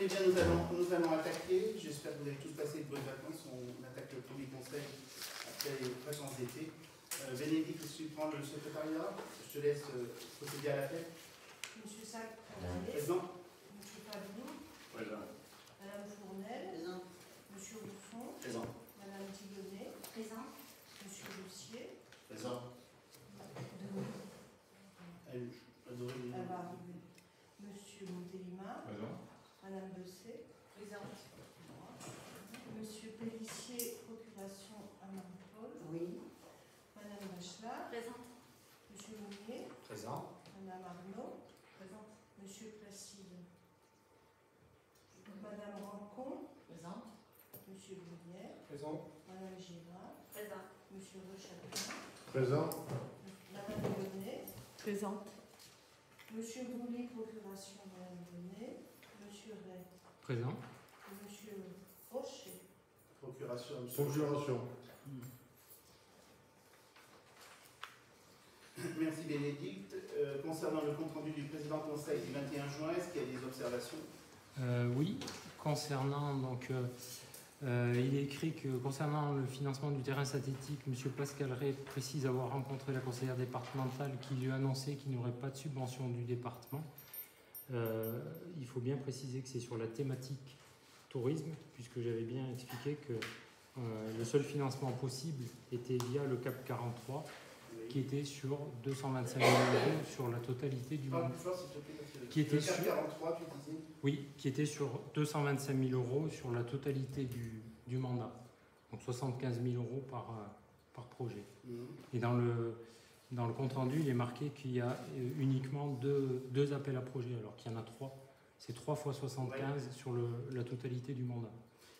Eh bien, nous allons attaquer. J'espère que vous avez tous passé de bonnes vacances. On attaque le premier conseil après les vacances d'été. Bénédicte, si tu prends le secrétariat, je te laisse procéder à l'appel. Monsieur Sac, Présent. Monsieur Fabien, Présent. Madame Fournel, Présent. Monsieur Rousson, Présent. Madame Thibonnet, Présent. Monsieur Lucier, Présent. elle va arriver. Monsieur Montélimar, Présent. Madame Besset, Présente. Monsieur Pellissier, procuration à Marie-Paul, Oui. Madame Bachelard, Présente. Monsieur Mounier, Présent. Madame Arnaud, Présente. Monsieur Placide, Madame Rancon, Présente. Monsieur Brunière, Présent. Madame Girard, Présent. Monsieur Rochapin, Présent. Madame Bonnet, Présente. Monsieur Boulet, procuration Madame Bonnet, Monsieur Ray, Présent. et Monsieur Rocher. Procuration. Procuration. Merci Bénédicte. Concernant le compte-rendu du président conseil du 21 juin, est-ce qu'il y a des observations? Oui, concernant donc, il est écrit que concernant le financement du terrain synthétique, M. Pascal Ray précise avoir rencontré la conseillère départementale qui lui a annoncé qu'il n'y aurait pas de subvention du département. Il faut bien préciser que c'est sur la thématique tourisme, puisque j'avais bien expliqué que le seul financement possible était via le CAP 43, qui était sur 225 000 € sur la totalité du Parle monde. plus fort, s'il te plaît, parce que Qui était le CAP sur- 43, tu disais? Oui, qui était sur 225 000 € sur la totalité du mandat. Donc 75 000 € par projet. Et dans le compte-rendu, il est marqué qu'il y a uniquement deux appels à projets, alors qu'il y en a trois. C'est 3 fois 75 sur la totalité du mandat.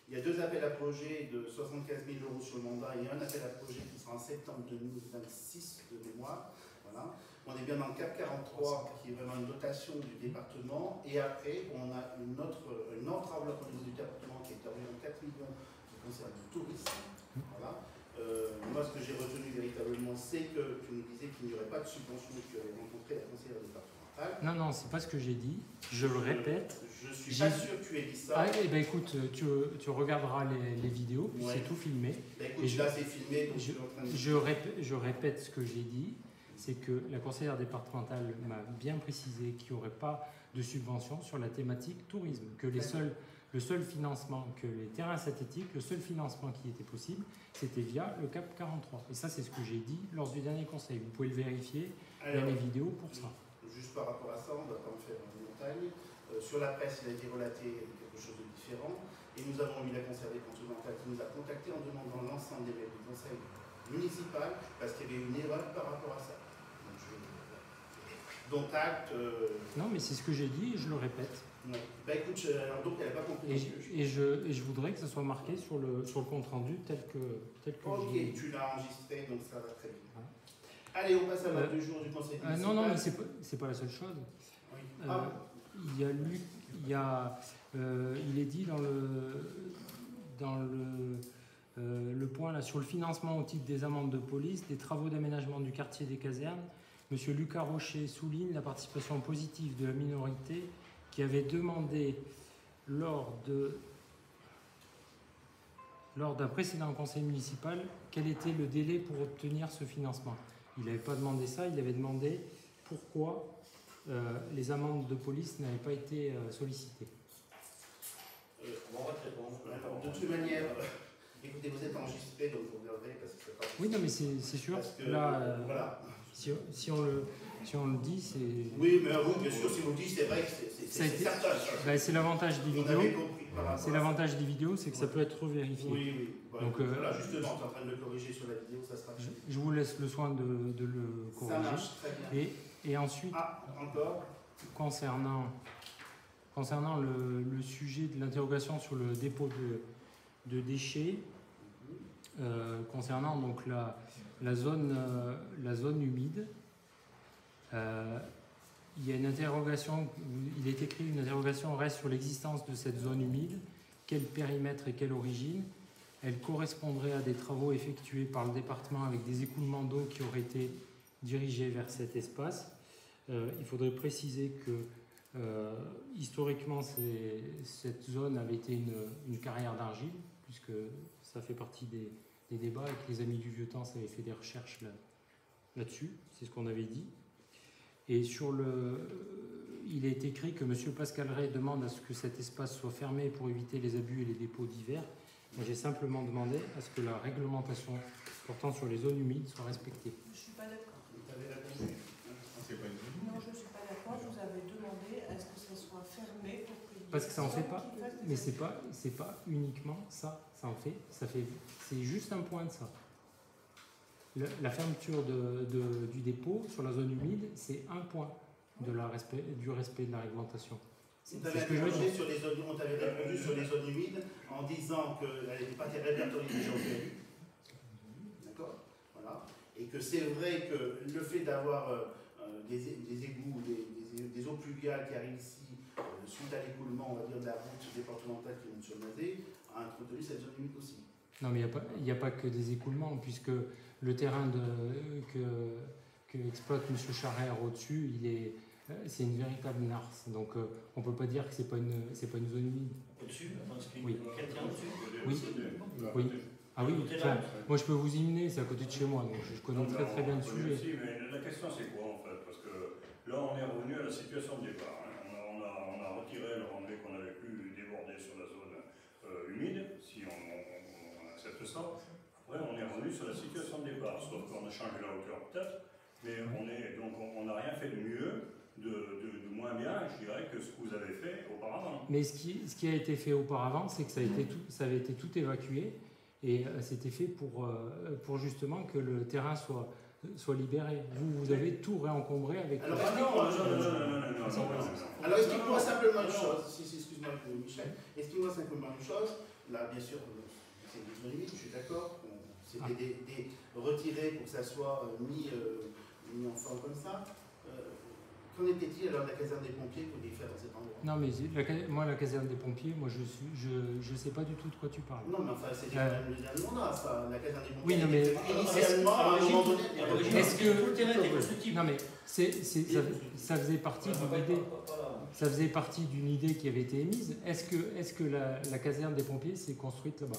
Il y a deux appels à projets de 75 000 € sur le mandat et un appel à projet qui sera en septembre 2026 de mémoire. Voilà. On est bien dans le CAP 43 qui est vraiment une dotation du département. Et après, on a une autre enveloppe au niveau du département qui est d'environ 4 millions qui concerne le tourisme. Voilà. Moi, ce que j'ai retenu véritablement, c'est que tu nous disais qu'il n'y aurait pas de subvention et que tu avais rencontré la conseillère départementale. Non, c'est pas ce que j'ai dit. Je le répète. Je suis pas sûr que tu aies dit ça. Ah, eh ben écoute, tu regarderas les vidéos, puis Ouais. c'est tout filmé. Bah, écoute, Et je- là, c'est filmé, donc je suis en train de... Je répète ce que j'ai dit, c'est que la conseillère départementale m'a bien précisé qu'il n'y aurait pas de subvention sur la thématique tourisme, que le seul financement, que les terrains synthétiques, le seul financement qui était possible, c'était via le CAP 43. Et ça, c'est ce que j'ai dit lors du dernier conseil. Vous pouvez le vérifier, il y a Alors, les vidéos pour ça. juste par rapport à ça, on ne va pas en faire une montagne. Sur la presse, il a été relaté quelque chose de différent. Et nous avons eu la conseillère départementale qui nous a contactés en demandant l'ensemble des mails du conseil municipal parce qu'il y avait une erreur par rapport à ça. Donc, acte. Non, mais c'est ce que j'ai dit et je le répète. Ouais. Bah écoute, alors donc elle n'a pas compris. Et je voudrais que ça soit marqué sur le compte rendu tel que Ok, j'ai. tu l'as enregistré, donc ça va très bien. Ouais. Allez, on passe à l'ordre du jour du conseil municipal. Non, mais c'est pas la seule chose. Oui. Il est dit dans le point là sur le financement au titre des amendes de police, des travaux d'aménagement du quartier des casernes. Monsieur Lucas Rocher souligne la participation positive de la minorité qui avait demandé lors d'un précédent conseil municipal quel était le délai pour obtenir ce financement. Il n'avait pas demandé ça, il avait demandé pourquoi les amendes de police n'avaient pas été sollicitées. On va te répondre. Alors, de toute manière, écoutez, vous êtes enregistré, donc vous regarderez parce que c'est pas. Oui, non, mais c'est sûr. Parce que, Là, voilà. si on le dit, c'est. Oui, mais vous, bien sûr, si vous le dites, c'est vrai que Ça a c'est été- certain. Ça. Ben, c'est l'avantage des On vidéos. avait compris par rapport C'est à l'avantage des vidéos, c'est que ça peut être revérifié. ça. Oui. Bah, Donc, voilà, justement, tu es en train de le corriger sur la vidéo, ça sera. Je vous laisse le soin de le Ça corriger. marche très bien. Et ensuite, Ah, encore. concernant le sujet de l'interrogation sur le dépôt de déchets, concernant donc la zone humide, il y a une interrogation, il est écrit une interrogation reste sur l'existence de cette zone humide, quel périmètre et quelle origine. Elle correspondrait à des travaux effectués par le département avec des écoulements d'eau qui auraient été dirigés vers cet espace. Il faudrait préciser que Historiquement, cette zone avait été une carrière d'argile, puisque ça fait partie des débats, et que les Amis du Vieux Temps avaient fait des recherches là-dessus, c'est ce qu'on avait dit. Et il est écrit que M. Pascal Ray demande à ce que cet espace soit fermé pour éviter les abus et les dépôts divers. Moi, j'ai simplement demandé à ce que la réglementation portant sur les zones humides soit respectée. Je ne suis pas d'accord. Vous avez répondu. Non, je ne suis pas d'accord. Vous avez demandé à ce que ça soit fermé pour que. Parce que ça en fait pas. Mais c'est pas uniquement ça. C'est juste un point de ça. La fermeture du dépôt sur la zone humide, c'est un point du respect de la réglementation. On t'avait répondu sur les zones humides en disant qu'elle n'était pas répertoriée déjà au PLU. D'accord. Voilà. Et que c'est vrai que le fait d'avoir des égouts, des eaux pluviales qui arrivent ici suite à l'écoulement, on va dire, de la route départementale qui monte sur Mazé, a introduit cette zone humide aussi. Non, mais il n'y a pas que des écoulements, puisque le terrain que exploite M. Charrère au-dessus, c'est une véritable narce. Donc on ne peut pas dire que ce n'est pas une zone humide. Au-dessus? Oui. Quel terrain au-dessus? Oui. Ah oui, tiens, moi je peux vous y mener, c'est à côté de chez moi, donc je connais très bien le sujet. Aussi, mais la question c'est quoi en fait? Parce que là on est revenu à la situation de départ. Hein. On a retiré le rendu qu'on avait pu déborder sur la zone humide, si on accepte ça. Après on est revenu sur la situation de départ, sauf qu'on a changé la hauteur peut-être, mais on n'a rien fait de mieux, de moins bien, je dirais, que ce que vous avez fait auparavant. Mais ce qui a été fait auparavant, c'est que ça avait été tout évacué. Et c'était fait pour justement que le terrain soit libéré. Vous avez tout réencombré avec... Alors, non. explique-moi simplement une chose. Excuse-moi, Michel. Explique-moi simplement une chose. Là, bien sûr, c'est des zones limites, je suis d'accord. C'était des retirés pour que ça soit mis en forme comme ça. Qu'en était-il alors de la caserne des pompiers que vous faire dans cet endroit? Non, mais moi, la caserne des pompiers, je sais pas du tout de quoi tu parles. Non, mais enfin, c'est le dernier mandat, ça, la caserne des pompiers. Oui, non, mais initialement, à un moment donné, est-ce que tout le terrain était constructible? Non, mais ça faisait partie d'une idée. Ça faisait partie d'une idée qui avait été émise. Est-ce que la caserne des pompiers s'est construite là-bas?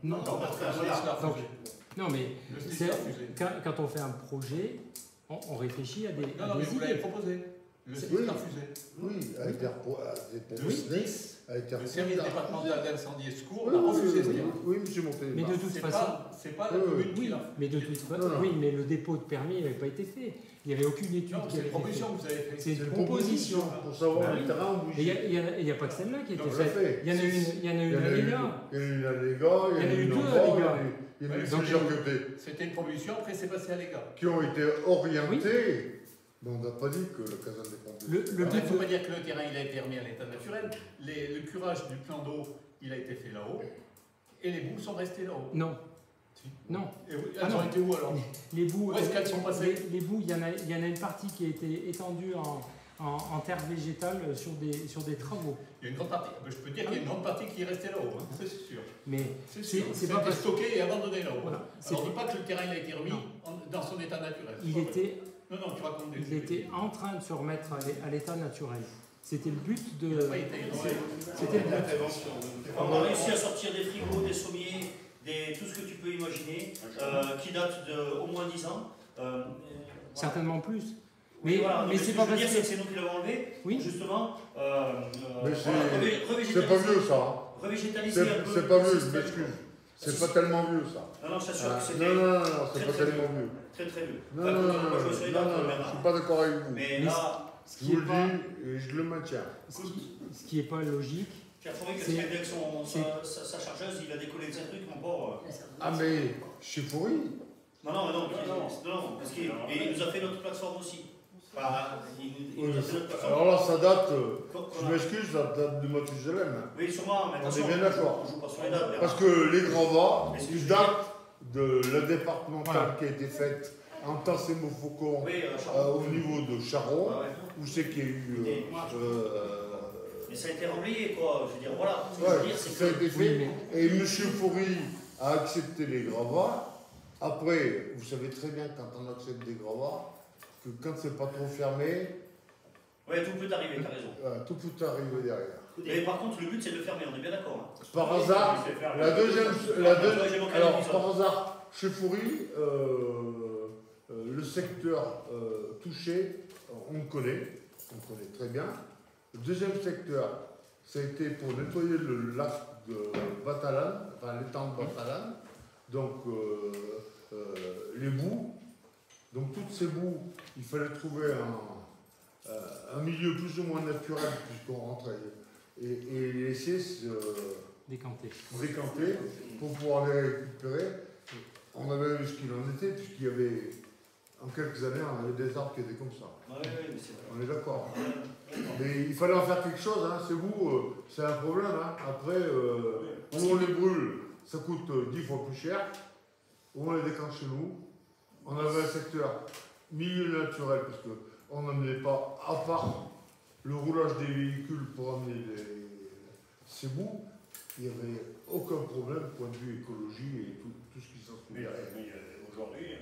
Non, Donc, non, mais quand on fait un projet, on réfléchit à des mais vous idées. l'avez proposé. Le SNIS l'a refusé. Oui, avec Le SNIS, le service départemental d'incendie et secours, Oui, l'a refusé. oui, monsieur Monté. Mais de toute façon, c'est pas la commune qui oui, l'a. mais de toute façon, oui, mais le dépôt de permis n'avait pas été fait. Il n'y avait aucune étude Non, qui c'est avait une été faite. proposition que vous avez faite. C'est une proposition. Pour savoir Ah, le terrain où Et il n'y a pas que celle-là qui a été Non, je l'ai faite. fait. Il y en a une à l'ENA. Il y en a eu une à l'EGA, il y en a eu une deux en à bas, l'EGA. il y en a eu Donc, plusieurs côtés C'était une proposition, après c'est passé à l'égard. qui ont été orientés. Mais on n'a pas dit que le caserne des pompiers. Le Il ne but faut pas dire que le terrain il a été remis à l'état naturel. Le curage du plan d'eau, il a été fait là-haut. Et les boues sont restées là-haut. Non. Si. Non. Et elles ont été où alors? Les boues, Où est-ce qu'elles sont passées? les boues, il y en a une partie qui a été étendue en terre végétale sur des travaux. Il y a une grande partie. Je peux dire qu'il y a une grande partie qui est restée là-haut, hein, c'est sûr. Mais C'est sûr. c'est Ça pas a été parce stocké et abandonné là-haut. Voilà. Alors dis pas que le terrain il a été remis dans son état naturel. il était Non, tu racontes des Il était en train de se remettre à l'état naturel. C'était le but de. Il n'a pas été C'était le la but. prévention. On a réussi à sortir des frigos, des sommiers, tout ce que tu peux imaginer, qui datent d'au moins 10 ans. Voilà. Certainement plus. Oui, voilà, mais c'est pas parce parce que que. c'est nous qui l'avons enlevé. Oui. Justement. Voilà, c'est revégétaliser. pas vieux ça. Revégétaliser un peu. C'est pas vieux, le je système. m'excuse. C'est pas tellement vieux ça. Non, je t'assure que c'était Non, c'est très, pas très tellement vieux. très très vieux. Non, Enfin, non, moi, je me suis suis d'accord, non, Bernard. je suis pas d'accord avec vous. Mais Mais Je ce vous qui est le pas, dis et je le maintiens. ce qui est pas logique. Pierre Fauré, C'est- quand avec sa chargeuse, il a décollé de ses trucs, mon pauvre. Ah mais chez Foury, Non, parce qu'il nous a fait notre plateforme aussi. Enfin, il nous a fait notre plateforme. alors là ça date, Qu'on je a- m'excuse, ça date de Mathusalem. Hein. Oui, sûrement, mais On est attention, bien d'accord. on joue pas sur les dates. Bernard. Parce que les gravats, Mais ce que ils je veux datent de la départementale Voilà. qui a été faite en Tassémo-Faucon Oui, au niveau de Charron, Ah ouais. où c'est qu'il y a eu. Mais ça a été relayé, quoi. Je veux dire, voilà. Ce que Ouais, je veux dire, c'est ça a que. été Oui, fait. mais Et M. Foury a accepté les gravats. Après, vous savez très bien quand on accepte des gravats, que quand c'est pas trop fermé, Oui, tout peut arriver, tu as raison. Tout peut arriver derrière. Mais par contre, le but c'est de le fermer, on est bien d'accord. Hein. Par hasard, alors par hasard, chez Foury, le secteur touché, on connaît très bien. Le deuxième secteur, ça a été pour nettoyer le lac de Batalan, enfin l'étang de Batalan, donc les boues. Donc toutes ces boues, il fallait trouver un milieu plus ou moins naturel puisqu'on rentrait et les laisser se décanter pour pouvoir les récupérer. On avait vu ce qu'il en était puisqu'il y avait, en quelques années, on avait des arbres qui étaient comme ça. Oui, mais c'est vrai. On est d'accord. Mais il fallait en faire quelque chose, hein. C'est vous, c'est un problème. Hein. Après, où on les brûle, ça coûte 10 fois plus cher. Où on les décante chez nous. On avait un secteur milieu naturel parce qu'on n'amenait pas, à part le roulage des véhicules pour amener ces boues, il n'y avait aucun problème point de vue écologie et tout ce qui s'en trouve derrière. Aujourd'hui,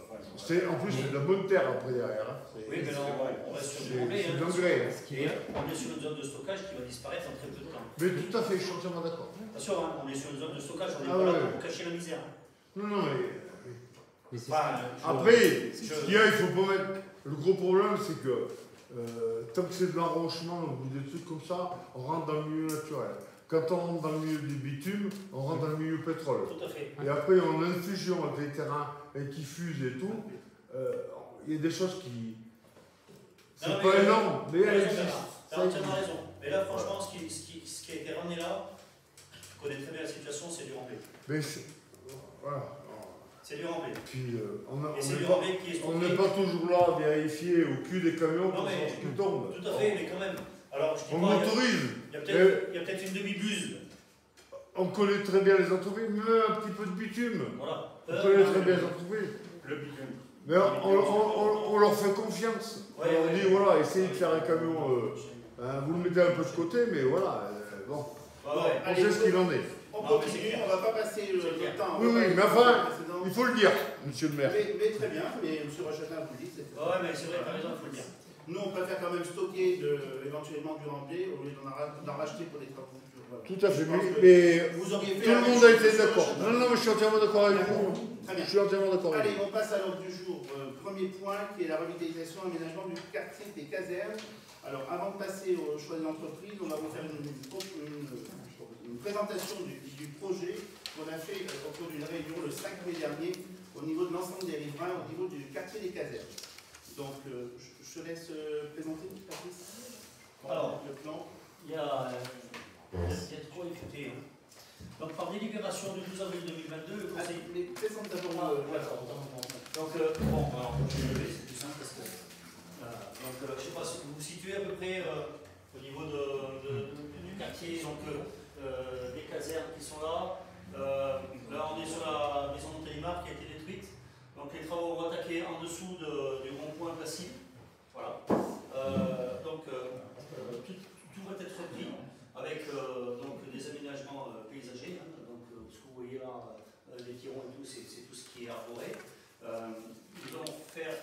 en plus, c'est de la bonne terre après derrière. Hein. Oui, mais là, on reste sur du engrais. C'est de l'engrais. On est sur une zone de stockage qui va disparaître en très peu de temps. Mais tout à fait, je suis entièrement d'accord. Bien sûr, hein, on est sur une zone de stockage, on n'est pas là pour cacher la misère. Non, mais après, ce qu'il y a, il faut pas mettre. Le gros problème, c'est que tant que c'est de l'enrochement ou des trucs comme ça, on rentre dans le milieu naturel. Quand on rentre dans le milieu des bitumes, on rentre dans le milieu pétrole. Tout à fait. Et après, on a une fusion avec les terrains et qui fusent et tout. Il y a des choses qui. C'est pas énorme, mais elles existent. Tu as entièrement raison. Mais là, franchement, ce qui a été ramené là, tu connais très bien la situation, c'est du remblai. Mais voilà. C'est du remblai. Puis on n'est pas toujours là à vérifier au cul des camions pour savoir ce qui tombe. Tout à fait, mais quand même. Alors, je dis on pas, autorise. Il y a peut-être une demi-buse. On connaît très bien les entreprises, même un petit peu de bitume. Voilà. On connaît très bien les entreprises. Le bitume. Mais on leur fait confiance. On leur dit, voilà, essayez de faire un camion. Vous le mettez un peu de côté, mais voilà. Bon. On sait ce qu'il en est. On continue, on ne va pas passer le temps. Oui, mais enfin, il faut le dire, monsieur le maire. Mais très bien, mais monsieur Rochatin vous le dit. Oui, mais c'est vrai, tu as raison, il faut le dire. Nous, on préfère quand même stocker éventuellement du remblai au lieu d'en racheter pour les travaux futurs. Voilà. Tout à fait, mais vous auriez fait tout le monde a été d'accord. Non, mais je suis entièrement d'accord avec vous. Très bien. Je suis entièrement d'accord avec vous. Allez, on passe à l'ordre du jour. Premier point qui est la revitalisation et aménagement du quartier des casernes. Alors, avant de passer au choix de l'entreprise, on va vous faire une présentation du projet qu'on a fait au cours d'une réunion le 5 mai dernier au niveau de l'ensemble des riverains, au niveau du quartier des casernes. Donc, je te laisse présenter, Patrice. Alors, le plan. Il y a trop écouté. Donc, par délibération du 12 avril 2022, le Conseil. Mais présente d'abord. Donc, bon, alors, je vais lever, c'est plus simple parce que. Donc, je ne sais pas si vous vous situez à peu près au niveau du quartier, donc des casernes qui sont là. Là, on est sur la maison de Télémar qui a été détruite. Donc, les travaux vont attaquer en dessous du rond-point Placide. Voilà. Donc, tout va être repris avec donc, des aménagements paysagers. Hein, donc, ce que vous voyez là, les tirons et tout, c'est tout ce qui est arboré. Nous allons faire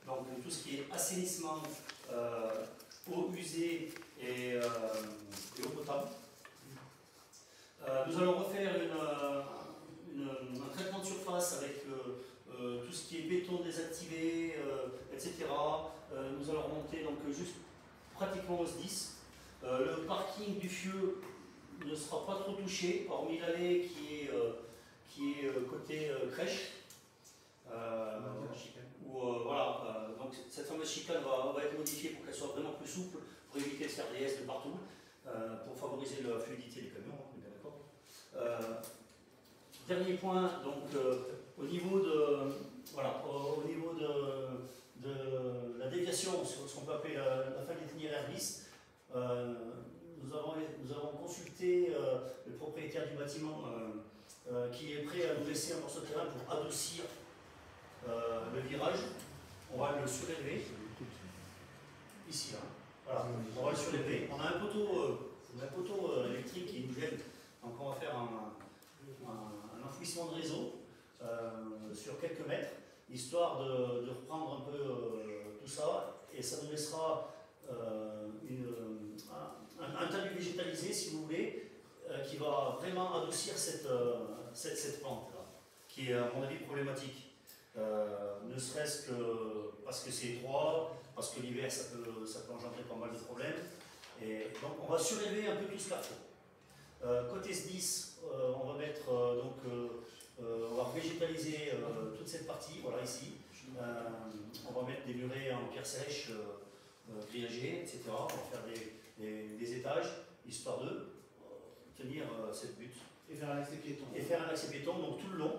donc, tout ce qui est assainissement, eau usée et eau potable. Nous allons refaire un traitement de surface avec tout ce qui est béton désactivé, etc. Nous allons remonter donc, juste pratiquement au SDIS. Le parking du Fieux ne sera pas trop touché, hormis l'allée qui est côté crèche. Voilà, donc cette fameuse chicane va être modifiée pour qu'elle soit vraiment plus souple, pour éviter de faire des S de partout, pour favoriser la fluidité des camions, on est bien d'accord. Dernier point, donc au niveau de la déviation, ce qu'on peut appeler la fin de l'itinéraire bis, nous avons consulté le propriétaire du bâtiment qui est prêt à nous laisser un morceau de terrain pour adoucir le virage. On va le surélever ici, hein. Voilà, on va le surélever. On a un poteau électrique qui nous gêne, donc on va faire un enfouissement de réseau sur quelques mètres, histoire de reprendre un peu tout ça, et ça nous laissera végétalisé, si vous voulez, qui va vraiment adoucir cette pente-là, qui est, à mon avis, problématique. Ne serait-ce que parce que c'est étroit, parce que l'hiver, ça peut engendrer pas mal de problèmes. Et donc, on va surélever un peu tout ce carrefour. Côté SDIS, on va mettre, on va végétaliser toute cette partie, voilà, ici. On va mettre des murets en pierre sèche, grillagés, etc. On va faire des étages, histoire de tenir cette butte. Et faire un accès piéton. Et faire un accès piéton, donc tout le long,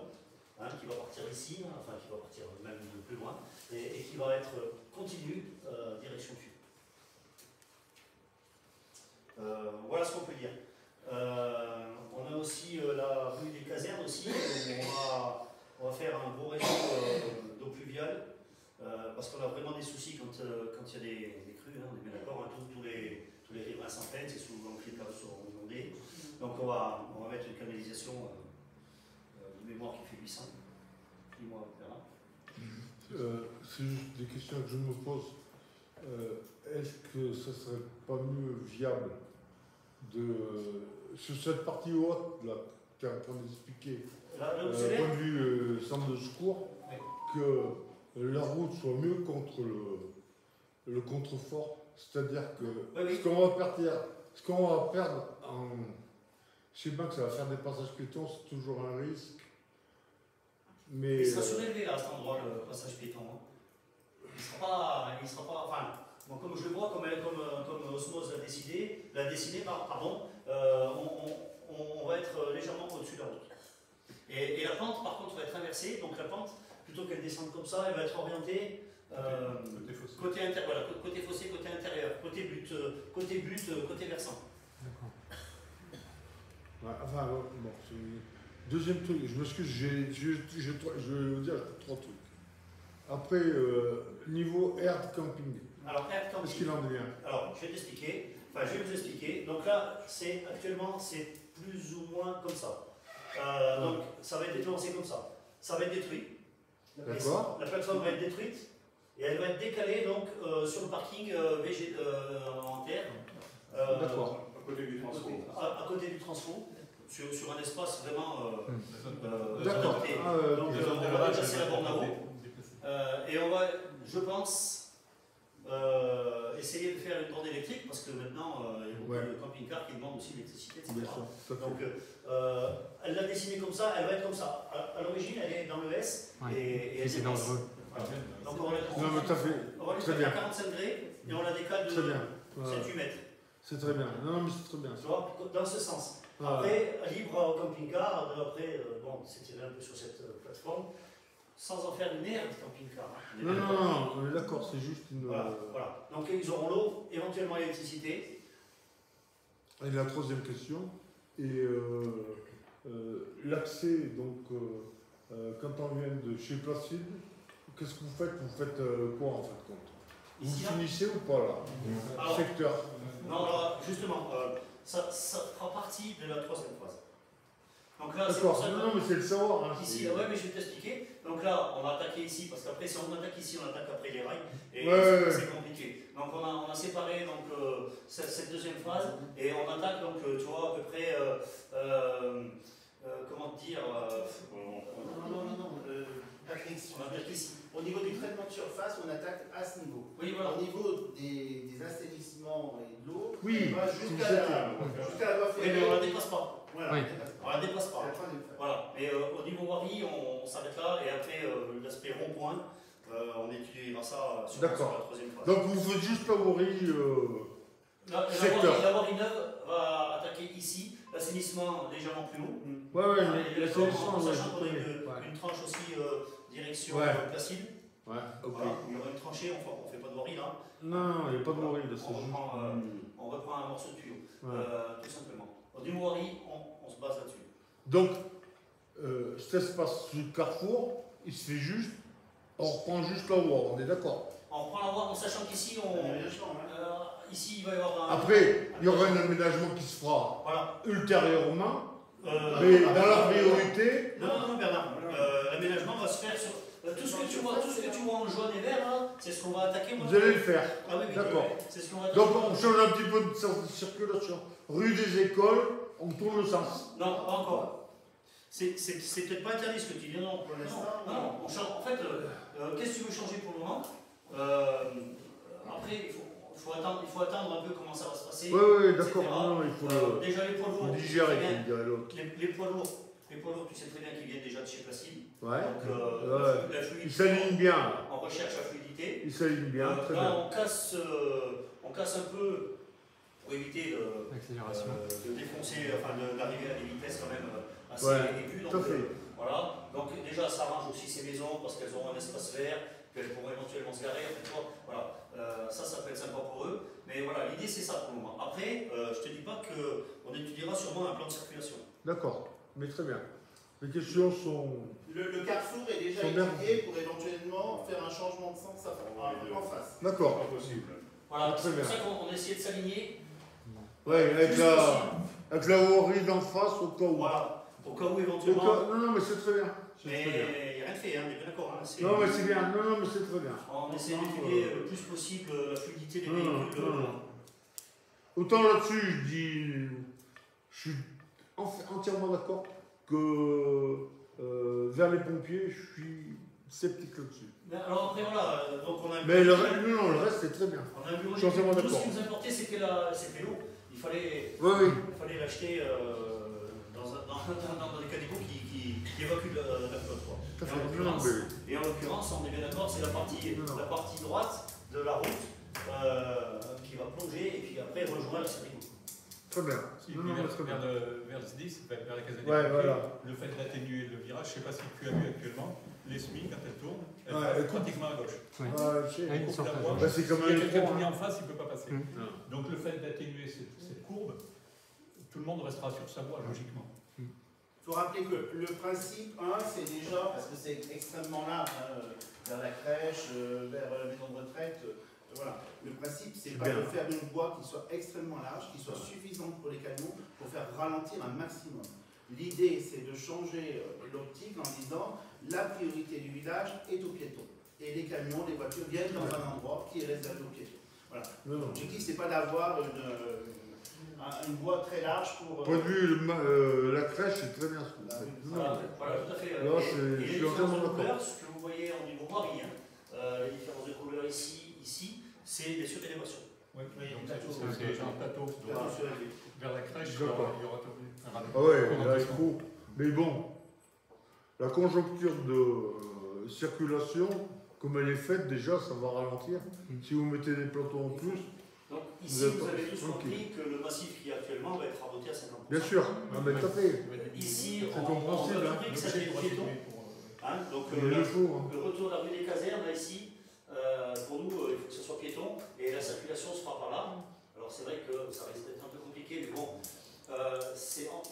hein, qui va partir ici, enfin qui va partir même de plus loin, et qui va être continu, direction sud. Voilà ce qu'on peut dire. On a aussi la rue des Casernes aussi, où on va faire un gros réseau d'eau pluviale, parce qu'on a vraiment des soucis quand il y a des crues, hein, on est bien d'accord, hein, tous les riverains s'en plaignent, c'est souvent que les caves sont inondées. Donc on va mettre une canalisation de mémoire qui fait 800. Dis-moi, Bernard. C'est juste des questions que je me pose. Est-ce que ce ne serait pas mieux viable sur cette partie haute, là, qui est en train d'expliquer, point de vue centre de secours, oui, que la route soit mieux contre le contrefort, c'est-à-dire que oui, ce qu'on va perdre en... Je sais bien que ça va faire des passages piétons, c'est toujours un risque. Mais il sera surélevé là, à cet endroit, le passage piéton. Hein. Il sera pas, enfin, bon, comme je le vois, comme Osmose l'a dessiné, pardon, on va être légèrement au-dessus de la route. Et la pente, par contre, va être inversée. Donc la pente, plutôt qu'elle descende comme ça, elle va être orientée côté fossé, côté intérieur, côté butte, côté versant. D'accord. Ouais, enfin, bon, deuxième truc, je m'excuse, je vais vous dire trois trucs. Après, niveau air camping. Alors, air camping. Qu'est-ce qu'il en devient? Alors, je vais vous expliquer. Donc là, actuellement, c'est plus ou moins comme ça. Donc, ça va être déclenché comme ça. Ça va être détruit. D'accord. La plateforme va être détruite et elle va être décalée donc, sur le parking en terre. D'accord. À côté du transfo. À côté du transfo, sur un espace vraiment d'accord. adapté. Donc, on va déplacer la borne là-haut. Et on va, je pense, essayer de faire une borne électrique parce que maintenant, il y a beaucoup de camping-cars qui demandent aussi l'électricité, etc. Donc, elle l'a dessinée comme ça, elle va être comme ça. À l'origine, elle est dans le S et elle est dangereux. Voilà. Donc, on va lui faire 45 degrés et on la décale de 7-8 mètres. C'est très bien. Non, mais c'est très bien. Dans ce sens. Après, libre au camping-car, bon, c'est tiré un peu sur cette plateforme, sans en faire une aire de camping-car. Non, on est d'accord, c'est juste une... Voilà. Donc ils auront l'eau, éventuellement l'électricité. Et la troisième question, et l'accès, donc, quand on vient de chez Placide, qu'est-ce que vous faites? Vous faites quoi en fait compte? Vous finissez ou pas là? Alors, secteur? Non, là, justement, ça fera partie de la troisième phase. Donc là, d'accord, non, mais c'est le savoir. Hein, ici, ouais, mais je vais t'expliquer. Donc là, on va attaquer ici, parce qu'après, si on attaque ici, on attaque après les rails, et c'est compliqué. Donc on a séparé donc, cette deuxième phase, et on attaque, donc, tu vois, à peu près, comment dire, on attaque ici. Au niveau du traitement de surface, on attaque à ce niveau. Oui, voilà. Au niveau des assainissements et de l'eau, oui, on va jusqu'à la voie ferrée. Oui, mais on ne la dépasse pas. Voilà, oui. On ne la dépasse pas. Voilà. Mais au niveau voirie, on s'arrête là, et après, l'aspect rond-point, on étudiera ça sur la troisième phase. Donc vous faites juste la voirie secteur. La voirie neuve va attaquer ici, l'assainissement légèrement plus haut. L'assainissement, sachant qu'on a une tranche aussi direction Placide. Ouais, ok. Voilà, il y aura une tranchée, on ne fait pas de voirie là. Non, il n'y a pas de voirie là. On reprend un morceau de tuyau, tout simplement. Au niveau voirie, on se base là-dessus. Donc, cet espace du carrefour, il se fait juste, on reprend juste la voie, on est d'accord? On reprend la voie en sachant qu'ici, ici il va y avoir un... Après, il y aura un aménagement qui se fera ultérieurement, mais dans la priorité... Non, Bernard, l'aménagement va se faire Tout ce que tu vois en jaune et vert, c'est ce qu'on va attaquer. Vous allez le faire. Ah oui, d'accord. C'est ce qu'on va attaquer. Donc on change un petit peu de circulation. Rue des Écoles, on tourne le sens. Non, pas encore. C'est peut-être pas interdit ce que tu dis, non. Pour l'instant, non. En fait, qu'est-ce que tu veux changer pour le moment? Après, il faut attendre un peu comment ça va se passer. Oui, d'accord. Non, il faut déjà les poids lourds. digérer, comme dirait l'autre. Les poids lourds, tu sais très bien qu'ils viennent déjà de chez Placide. Ouais. Donc, la fluidité. Il s'aligne bien. On recherche la fluidité. Il s'aligne bien, très là, bien. on casse un peu pour éviter de défoncer, enfin d'arriver à des vitesses quand même assez aiguës. Tout à fait. Voilà. Donc déjà, ça arrange aussi ces maisons parce qu'elles auront un espace vert, qu'elles pourront éventuellement se garer. Voilà. Ça peut être sympa pour eux. Mais voilà, l'idée c'est ça pour le moment. Après, je te dis pas qu'on étudiera sûrement un plan de circulation. D'accord, mais très bien. Les questions sont... Le carrefour est déjà étudié pour éventuellement faire un changement de sens en face. D'accord. Pas possible. Voilà, c'est pour ça qu'on a essayé de s'aligner. Oui, avec la voirie d'en face au cas où. Voilà, au cas où éventuellement. Non, mais c'est très bien. Mais il n'y a rien de fait, on est bien d'accord. Non, mais c'est bien. Non, mais c'est très bien. On essaie d'étudier le plus possible la fluidité des véhicules. Autant là-dessus, je suis entièrement d'accord que vers les pompiers, je suis sceptique là-dessus. Alors après, voilà, donc on a un mais le reste, c'est très bien. On a un bureau je suis entièrement d'accord. Tout ce qui nous importait, c'était l'eau. Il fallait l'acheter dans des caniveaux qui évacuent la flotte. Et en l'occurrence, on est bien d'accord, c'est la partie droite de la route qui va plonger et puis après rejoindre la série. Très bien. Vers le 10, vers la caserne le fait d'atténuer le virage, je ne sais pas si tu as vu actuellement, les semis, quand elles tournent, elles passent pratiquement à gauche. C'est comme il y a quelqu'un qui est en face, il ne peut pas passer. Donc le fait d'atténuer cette courbe, tout le monde restera sur sa voie, logiquement. Il faut rappeler que le principe, c'est déjà, parce que c'est extrêmement large, vers la crèche, vers la maison de retraite, voilà. Le principe, c'est pas de faire une voie qui soit extrêmement large, qui soit suffisante pour les camions, pour faire ralentir un maximum. L'idée, c'est de changer l'optique en disant la priorité du village est aux piétons. Et les camions, les voitures viennent dans un endroit qui est réservé aux piétons. Voilà. L'objectif, c'est pas d'avoir une voie très large pour... Point de vue, la crèche, c'est très bien ce que vous faites. Voilà, tout à fait. Là, je suis entièrement d'accord. Ce que vous voyez en niveau voirie, les différences de couleurs ici, c'est des surélévations. Oui, donc c'est un plateau. Vers la crèche, il y aura un ah ouais, là, il faut. Mais bon, la conjoncture de circulation, comme elle est faite, déjà, ça va ralentir. Si vous mettez des plateaux en plus. Donc ici, vous avez tous compris que le massif qui est actuellement va être raboté à 50%. Bien sûr, mais tout à fait. Ici, c'est on compréhensible. a compris que ça fait piéton. Donc le retour de la rue des casernes, là, ici, pour nous, il faut que ce soit piéton et la circulation se fera par là. Alors c'est vrai que ça risque d'être un peu compliqué, mais bon, il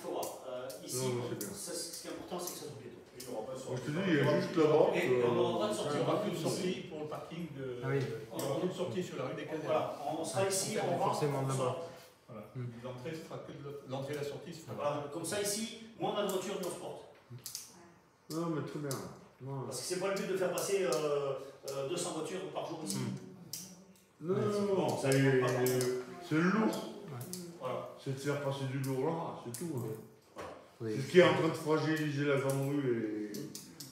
faut voir. Ici, ce qui est important, c'est que ça soit piéton. Je te dis, il y a juste là-bas. Et on n'aura pas de sortie. Il n'y aura plus de sortie pour le parking. Il n'y aura plus de sortie sur la rue des casernes. Voilà, on sera ici, on rentre. Forcément là-bas. L'entrée sera que l'entrée et la sortie sera voilà. Comme ça, ici, moins on a de voitures, mieux on se porte. Non, mais très bien. Parce que c'est pas le but de faire passer 200 voitures par jour ici. Non, c'est lourd. Voilà. C'est de faire passer du lourd là, c'est tout. C'est ce qui est en train de fragiliser la grande rue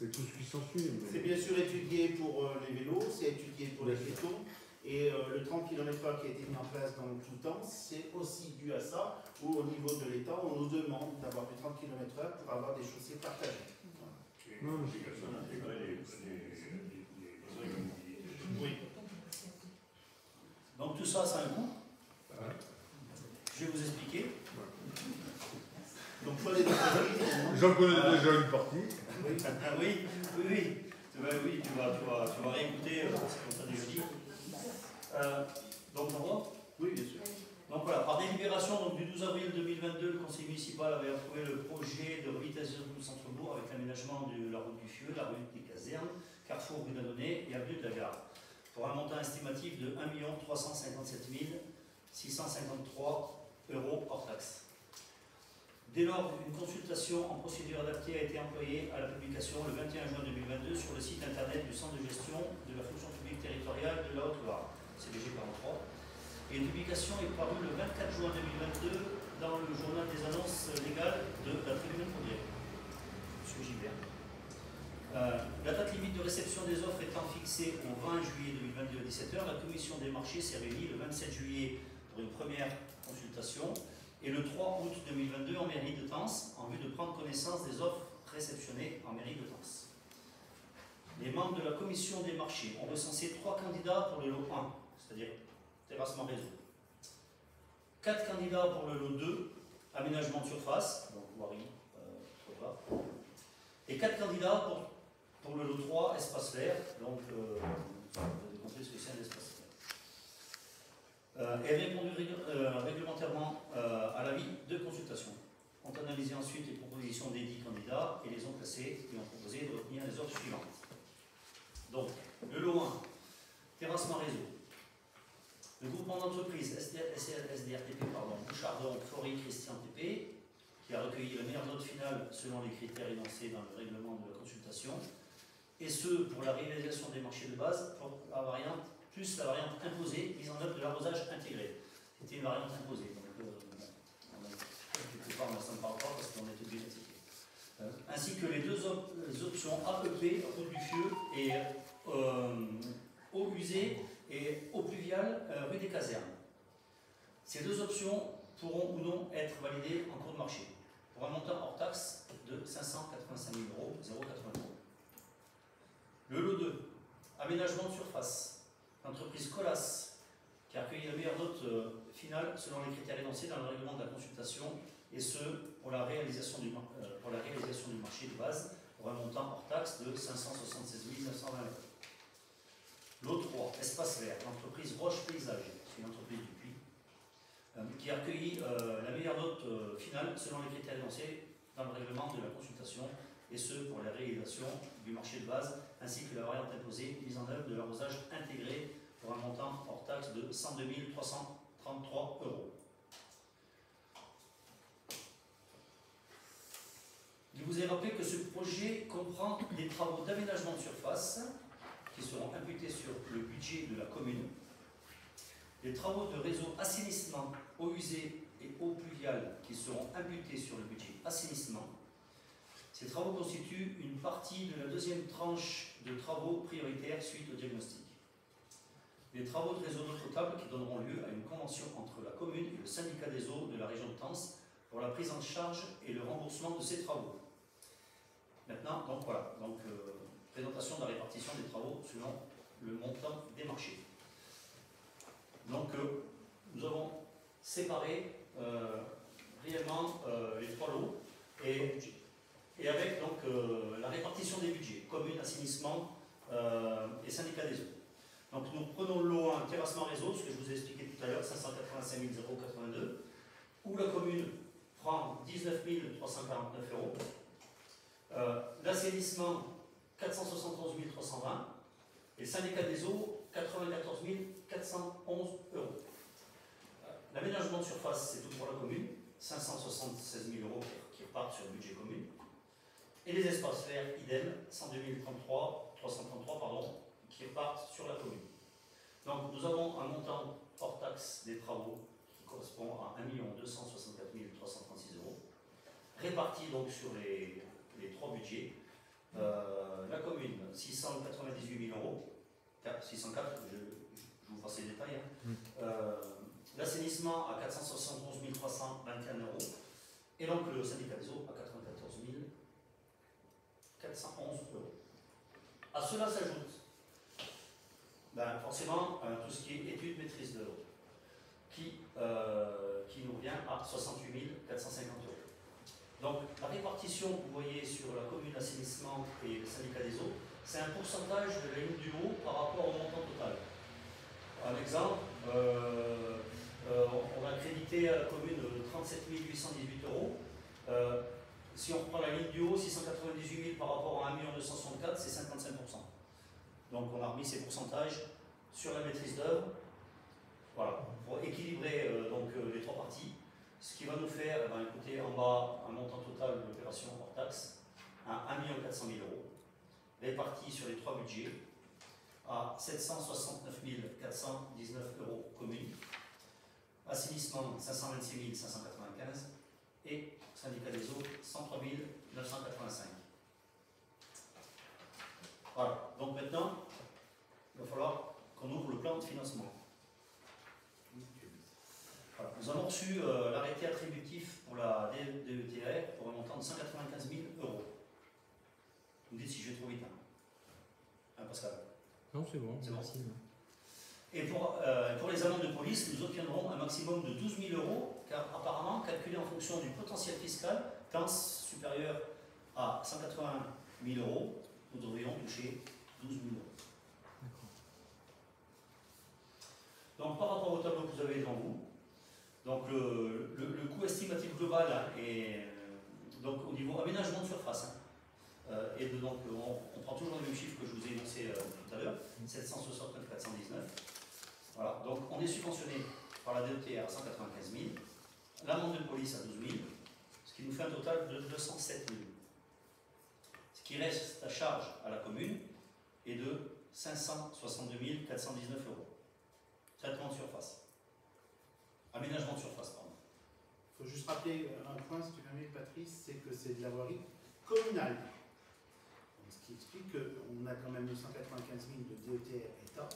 et tout ce qui s'ensuit. C'est bien sûr étudié pour les vélos, c'est étudié pour les piétons. Et le 30 km/h qui a été mis en place dans tout le temps, c'est aussi dû à ça, où au niveau de l'État, on nous demande d'avoir plus de 30 km/h pour avoir des chaussées partagées. Oui. Donc tout ça, ça a un coût. Je vais vous expliquer. Donc pour les j'en connais déjà une partie. Oui, tu vas réécouter ce qu'on t'a déjà dit. Donc on voit ? Oui, bien sûr. Donc voilà, par délibération donc, du 12 avril 2022, le conseil municipal avait approuvé le projet de revitalisation du centre-bourg avec l'aménagement de la route du Fieu, la rue des Casernes, carrefour rue d'Annonay et avenue de la Gare, pour un montant estimatif de 1 357 653 € hors taxe. Dès lors, une consultation en procédure adaptée a été employée à la publication le 21 juin 2022 sur le site internet du Centre de gestion de la fonction publique territoriale de la Haute-Loire, CBG 43. Et une publication est parue le 24 juin 2022 dans le journal des annonces légales de la Tribune Première. Monsieur Gilbert. La date limite de réception des offres étant fixée au 20 juillet 2022 à 17h, la commission des marchés s'est réunie le 27 juillet pour une première consultation et le 3 août 2022 en mairie de Tence, en vue de prendre connaissance des offres réceptionnées en mairie de Tence. Les membres de la commission des marchés ont recensé 3 candidats pour le lot 1, c'est-à-dire terrassement réseau. 4 candidats pour le lot 2, aménagement de surface, donc voirie, trottoir. Et 4 candidats pour le lot 3, espace vert, donc vous avez compris ce que c'est un espace vert. Et répondu réglementairement à l'avis de consultation. On a analysé ensuite les propositions des 10 candidats et les ont classés et ont proposé de retenir les offres suivantes. Donc, le lot 1, terrassement réseau. Le groupement d'entreprises SDRTP, Bouchardon, Flory, Christian TP, qui a recueilli la meilleure note finale selon les critères énoncés dans le règlement de la consultation, et ce pour la réalisation des marchés de base pour la variante plus la variante imposée, mise en œuvre de l'arrosage intégré. C'était une variante imposée, donc quelque part ça ne me parle pas parce qu'on est obligé de citer. Ainsi que les deux options AEP, route du Fieux, et eau usée et eau pluviale, rue des Casernes. Ces deux options pourront ou non être validées en cours de marché, pour un montant hors taxe de 585 000 €, 0,80 €. Le lot 2, aménagement de surface. L'entreprise Colas, qui a recueilli la meilleure note finale selon les critères énoncés dans le règlement de la consultation, et ce, pour la réalisation du marché de base, pour un montant hors taxe de 576 920 €. Lot 3, espace vert, l'entreprise Roche Paysage, c'est une entreprise du Puy, qui a recueilli la meilleure note finale selon les critères énoncés dans le règlement de la consultation, et ce pour la réalisation du marché de base, ainsi que la variante imposée mise en œuvre de l'arrosage intégré pour un montant hors taxe de 102 333 €. Il vous est rappelé que ce projet comprend des travaux d'aménagement de surface qui seront imputés sur le budget de la commune, des travaux de réseau assainissement, eau usée et eau pluviale qui seront imputés sur le budget assainissement. Ces travaux constituent une partie de la deuxième tranche de travaux prioritaires suite au diagnostic. Les travaux de réseau d'eau potable qui donneront lieu à une convention entre la commune et le syndicat des eaux de la région de Tence pour la prise en charge et le remboursement de ces travaux. Maintenant, donc voilà, présentation de la répartition des travaux selon le montant des marchés. Donc nous avons séparé réellement les 3 lots et avec donc la répartition des budgets, commune, assainissement et syndicat des eaux. Donc nous prenons le lot 1, terrassement réseau, ce que je vous ai expliqué tout à l'heure, 585 082, où la commune prend 19 349 €, l'assainissement 471 320 et le syndicat des eaux 94 411 €. L'aménagement de surface, c'est tout pour la commune, 576 000 € qui repartent sur le budget commune. Et les espaces verts, idem, 102 333 qui repartent sur la commune. Donc nous avons un montant hors taxe des travaux qui correspond à 1 264 336 €, répartis donc sur les 3 budgets. La commune, 698 000 €, 604, je vous passe les détails. L'assainissement à 471 321 €, et donc le syndicat des eaux à 94 411 €. À cela s'ajoute forcément tout ce qui est études maîtrise de l'eau, qui nous revient à 68 450 €. Donc la répartition que vous voyez sur la commune assainissement et le syndicat des eaux, c'est un pourcentage de la ligne du haut par rapport au montant total. Un exemple, on a crédité à la commune 37 818 €. Si on reprend la ligne du haut, 698 000 par rapport à 1 264 000, c'est 55%. Donc on a remis ces pourcentages sur la maîtrise d'œuvre, voilà, pour équilibrer les 3 parties. Ce qui va nous faire, écoutez, en bas, un montant total de l'opération hors taxe à 1 400 000 €, réparti sur les 3 budgets à 769 419 € communes, assainissement 526 595 et syndicat des eaux 103 985. Voilà, donc maintenant, il va falloir qu'on ouvre le plan de financement. Voilà. Nous avons reçu l'arrêté attributif pour la DETR pour un montant de 195 000 €. Vous me dites si je vais trop vite. Hein, Pascal? Non, c'est bon, merci. Bon. Et pour les amendes de police, nous obtiendrons un maximum de 12 000 €, car apparemment, calculé en fonction du potentiel fiscal, quand supérieur à 180 000 €, nous devrions toucher 12 000 €. Donc par rapport au tableau que vous avez devant vous, donc le coût estimatif global est donc au niveau aménagement de surface. Et donc on prend toujours le même chiffre que je vous ai énoncé tout à l'heure, 769 419. Voilà, donc on est subventionné par la DETR à 195 000, l'amende de police à 12 000, ce qui nous fait un total de 207 000. Ce qui reste à charge à la commune est de 562 419 €. Traitement de surface. Aménagement de surface, pardon. Il faut juste rappeler un point, si tu permets, Patrice, c'est que c'est de la voirie communale. Donc, ce qui explique qu'on a quand même 295 000 de DETR État.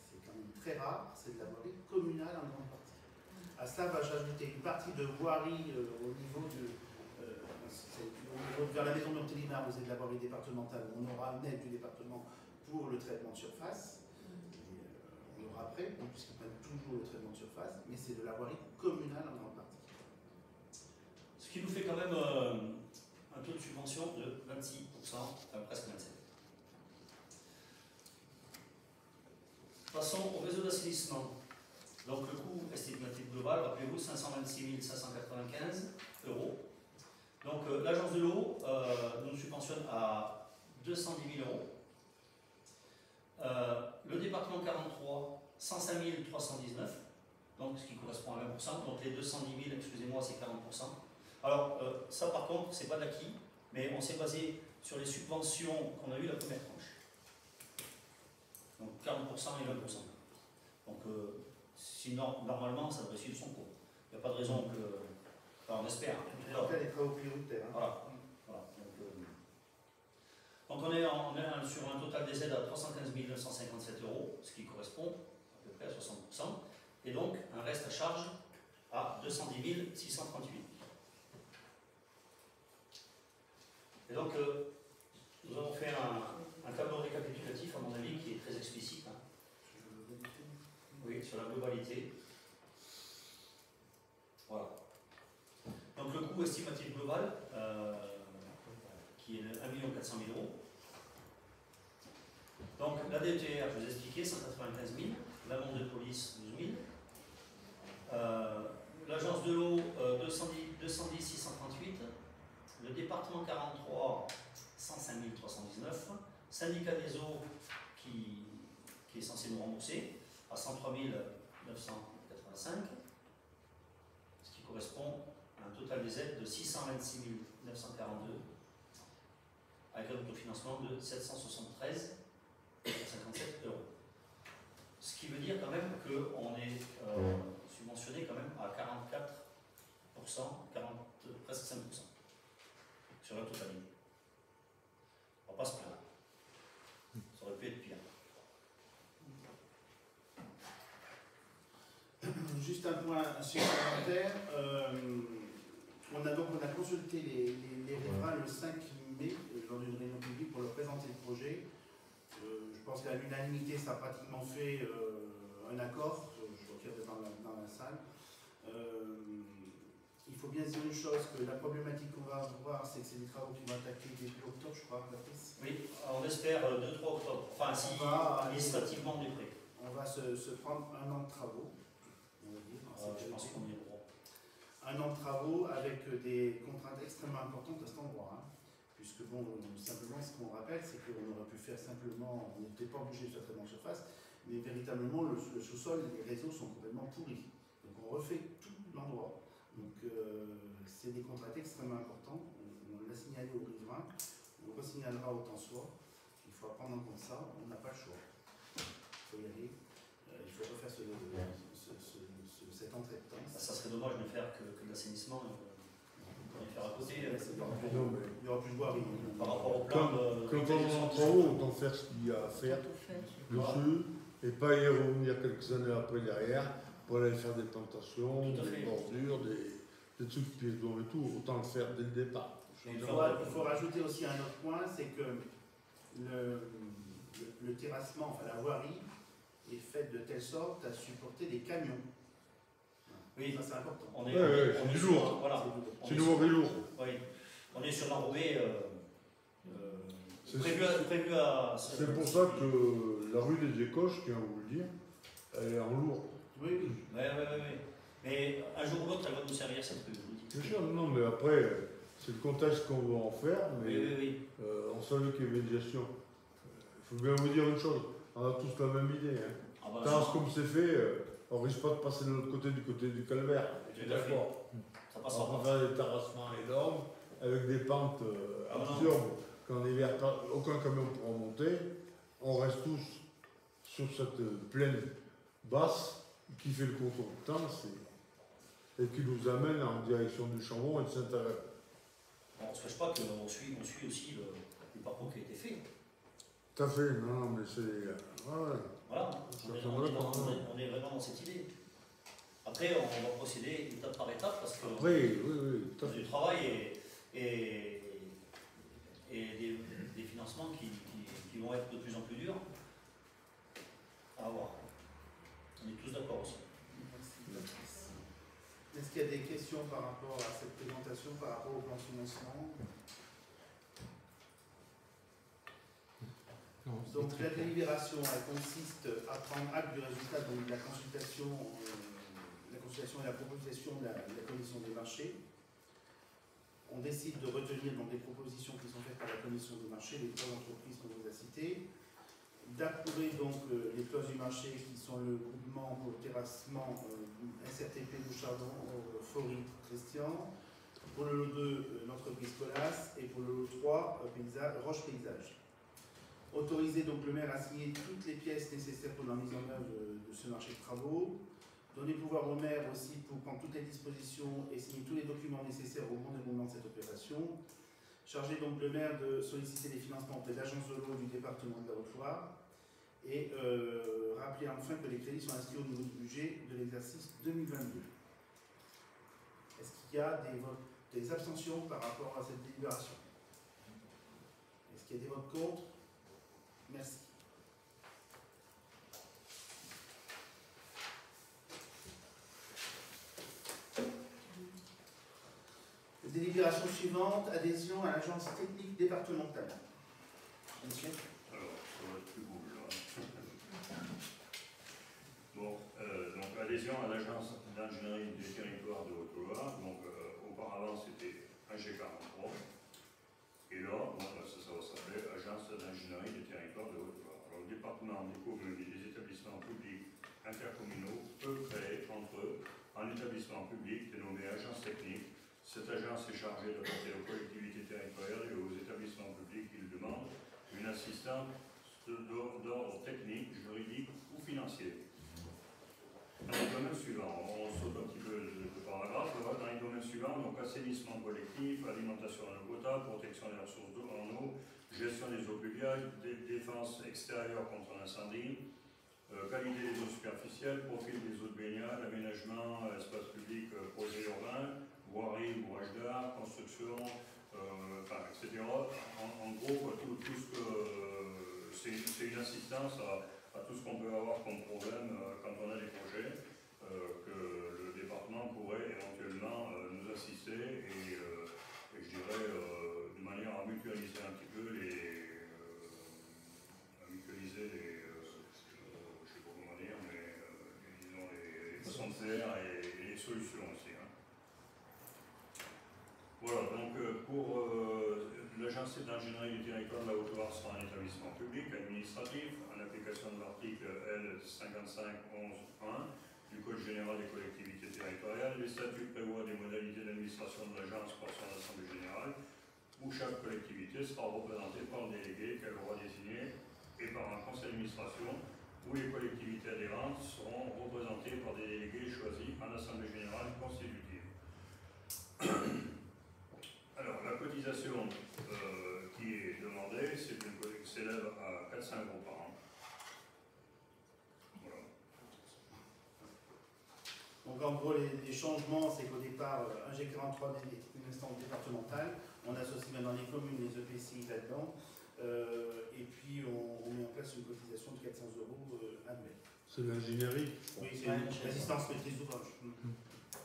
C'est quand même très rare, c'est de la voirie communale en grande partie. À cela va j'ajouter une partie de voirie au niveau vers la maison d'Ortélinard, vous avez de la voirie départementale. On aura une aide du département pour le traitement de surface. On l'aura après, puisqu'ils prennent toujours le traitement de surface, mais c'est de la voirie communale en grande partie. Ce qui nous fait quand même un taux de subvention de 26%, presque 27%. Passons au réseau d'assainissement. Donc le coût estimatif global, rappelez-vous, 526 595 €. Donc l'agence de l'eau nous subventionne à 210 000 €. Le département 43, 105 319, donc ce qui correspond à 20%. Donc les 210 000, excusez-moi, c'est 40%. Alors ça par contre, c'est pas d'acquis, mais on s'est basé sur les subventions qu'on a eues la première tranche. Donc 40% et 20%. Donc sinon, normalement, ça devrait suivre son cours. Il n'y a pas de raison que... Enfin, on espère. En tout cas, les travaux prioritaires. Hein. Voilà. Donc on est sur un total des aides à 315 957 €, ce qui correspond à peu près à 60%. Et donc un reste à charge à 210 638. Et donc nous avons fait un tableau récapitulatif, à mon avis, qui est très explicite. Hein. Oui, sur la globalité. Voilà. Donc le coût estimatif global, qui est de 1 400 000 €. Donc la DETR, je vous ai expliqué, 195 000, l'amende de police, 12 000, l'agence de l'eau, 210 638, le département 43, 105 319, syndicat des eaux qui est censé nous rembourser à 103 985, ce qui correspond à un total des aides de 626 942, avec un autofinancement de 773 57 €. Ce qui veut dire quand même qu'on est subventionné quand même à 44%, presque 5% sur la totalité. On va pas se plaindre. Ça aurait pu être pire. Juste un point supplémentaire. On a consulté les riverains le 5 mai lors d'une réunion publique pour leur présenter le projet. Je pense qu'à l'unanimité, ça a pratiquement fait un accord. Je retire dans la salle. Il faut bien dire une chose, que la problématique qu'on va avoir, c'est que c'est des travaux qui vont attaquer début octobre, je crois, Patrice. Oui, on espère 2-3 octobre. Enfin, si administrativement on est prêt. On va se prendre un an de travaux. On va dire, je pense qu'on y est droit. Un an de travaux avec des contraintes extrêmement importantes à cet endroit. Hein. Puisque, bon, simplement, ce qu'on rappelle, c'est qu'on aurait pu faire simplement, on n'était pas obligé de faire traitement de surface, mais véritablement, le sous-sol, les réseaux sont complètement pourris. Donc, on refait tout l'endroit, Donc c'est des contrats extrêmement importants. On l'a signalé au riverain, on le resignalera autant soit. Il faut prendre en compte ça, on n'a pas le choix. Il faut y aller. Il faut refaire cette entrée de temps. Ça serait dommage de faire que de l'assainissement. Et faire à côté. Il n'y aura plus de voirie. Par rapport au plan de. Quand on entre en haut, autant faire ce qu'il y a à faire dessus et pas y revenir quelques années après derrière pour aller faire des plantations, des bordures, des trucs piétons et tout. Autant le faire dès le départ. Il faut rajouter aussi un autre point, c'est que le terrassement, enfin la voirie, est faite de telle sorte à supporter des camions. Oui, ça c'est important. On est du lourd. Voilà. C'est du mauvais lourd. Oui. On est sur l'enrobé prévu à. C'est pour ça que la rue des Écoches, je tiens à vous le dire, elle est en lourd. Oui. Mais un jour ou l'autre, elle va nous servir cette rue, je vous dis. Bien sûr, non, mais après, c'est le contexte qu'on veut en faire, mais on savait qu'il y avait une gestion. Il faut bien vous dire une chose, on a tous la même idée. Comme c'est fait, on risque pas de passer de l'autre côté, du côté du calvaire. D'accord. Ça passera. On va faire des terrassements énormes, avec des pentes absurdes, qu'en hiver, aucun camion ne pourra monter. On reste tous sur cette plaine basse qui fait le contour de Tence et qui nous amène en direction du Chambon et de Saint-Avel. On ne se cache pas qu'on suit aussi le parcours qui a été fait. Tout à fait, non, mais c'est. Voilà, on est vraiment dans cette idée. Après, on va procéder étape par étape parce que oui, on a du travail et des financements qui vont être de plus en plus durs à avoir. On est tous d'accord aussi. Merci. Est-ce qu'il y a des questions par rapport à cette présentation, par rapport au plan de financement? Donc la délibération, elle consiste à prendre acte du résultat de la consultation et la proposition de la commission des marchés. On décide de retenir donc, les propositions qui sont faites par la commission des marchés, les trois entreprises qu'on vous a citées, d'approuver donc les clauses du marché qui sont le groupement pour le terrassement SRTP Bouchardon, Faury, Christian, pour le lot 2, l'entreprise Colas, et pour le lot 3, Roche Paysage. Autoriser donc le maire à signer toutes les pièces nécessaires pour la mise en œuvre de ce marché de travaux. Donner pouvoir au maire aussi pour prendre toutes les dispositions et signer tous les documents nécessaires au bon déroulement de cette opération. Charger donc le maire de solliciter les financements auprès de l'agence de l'eau du département de la Haute-Loire. Et rappeler enfin que les crédits sont inscrits au niveau du budget de l'exercice 2022. Est-ce qu'il y a des abstentions par rapport à cette délibération? Est-ce qu'il y a des votes contre? Merci. Délibération suivante, adhésion à l'agence technique départementale. Monsieur. Alors, ça va être plus beau là. Bon, donc adhésion à l'agence d'ingénierie des territoires de Haute-Loire. Donc auparavant c'était AG43. Et là, ça va s'appeler agence d'ingénierie des territoires de Haute-Loire. Alors, le département des communes et des établissements publics intercommunaux peut créer entre eux un établissement public dénommé agence technique. Cette agence est chargée d'apporter aux collectivités territoriales et aux établissements publics qui le demandent une assistance d'ordre technique, juridique ou financier. Dans les domaines suivants, on saute un petit peu de paragraphe, dans les domaines suivants, donc assainissement collectif, alimentation en eau potable, protection des ressources d'eau en eau, gestion des eaux pluviales, défense extérieure contre l'incendie, qualité des eaux superficielles, profil des eaux de baignade, aménagement, espace public, projet urbain, voirie, ouvrage d'art, construction, etc. En gros, tout ce que c'est une assistance à tout ce qu'on peut avoir comme problème quand on a des projets, que le département pourrait éventuellement nous assister et je dirais de manière à mutualiser un petit peu je sais pas comment dire, mais disons les façons de faire et les solutions aussi. Hein. Voilà, donc pour l'agence d'ingénierie du territoire de la Haute-Loire sera un établissement public administratif en application de l'article L 5511.1 du Code général des collectivités territoriales. Les statuts prévoient des modalités d'administration de l'agence par son assemblée générale, où chaque collectivité sera représentée par un délégué qu'elle aura désigné et par un conseil d'administration, où les collectivités adhérentes seront représentées par des délégués choisis en assemblée générale constitutive. Alors, la cotisation qui est demandée, s'élève à 400 € par an. Voilà. Donc en gros, les changements, c'est qu'au départ, un G43 est une instance départementale, on associe maintenant les communes, les EPCI là-dedans, et puis on met en place une cotisation de 400 € annuelle. C'est l'ingénierie. Oui, c'est l'assistance maîtrise d'ouvrage.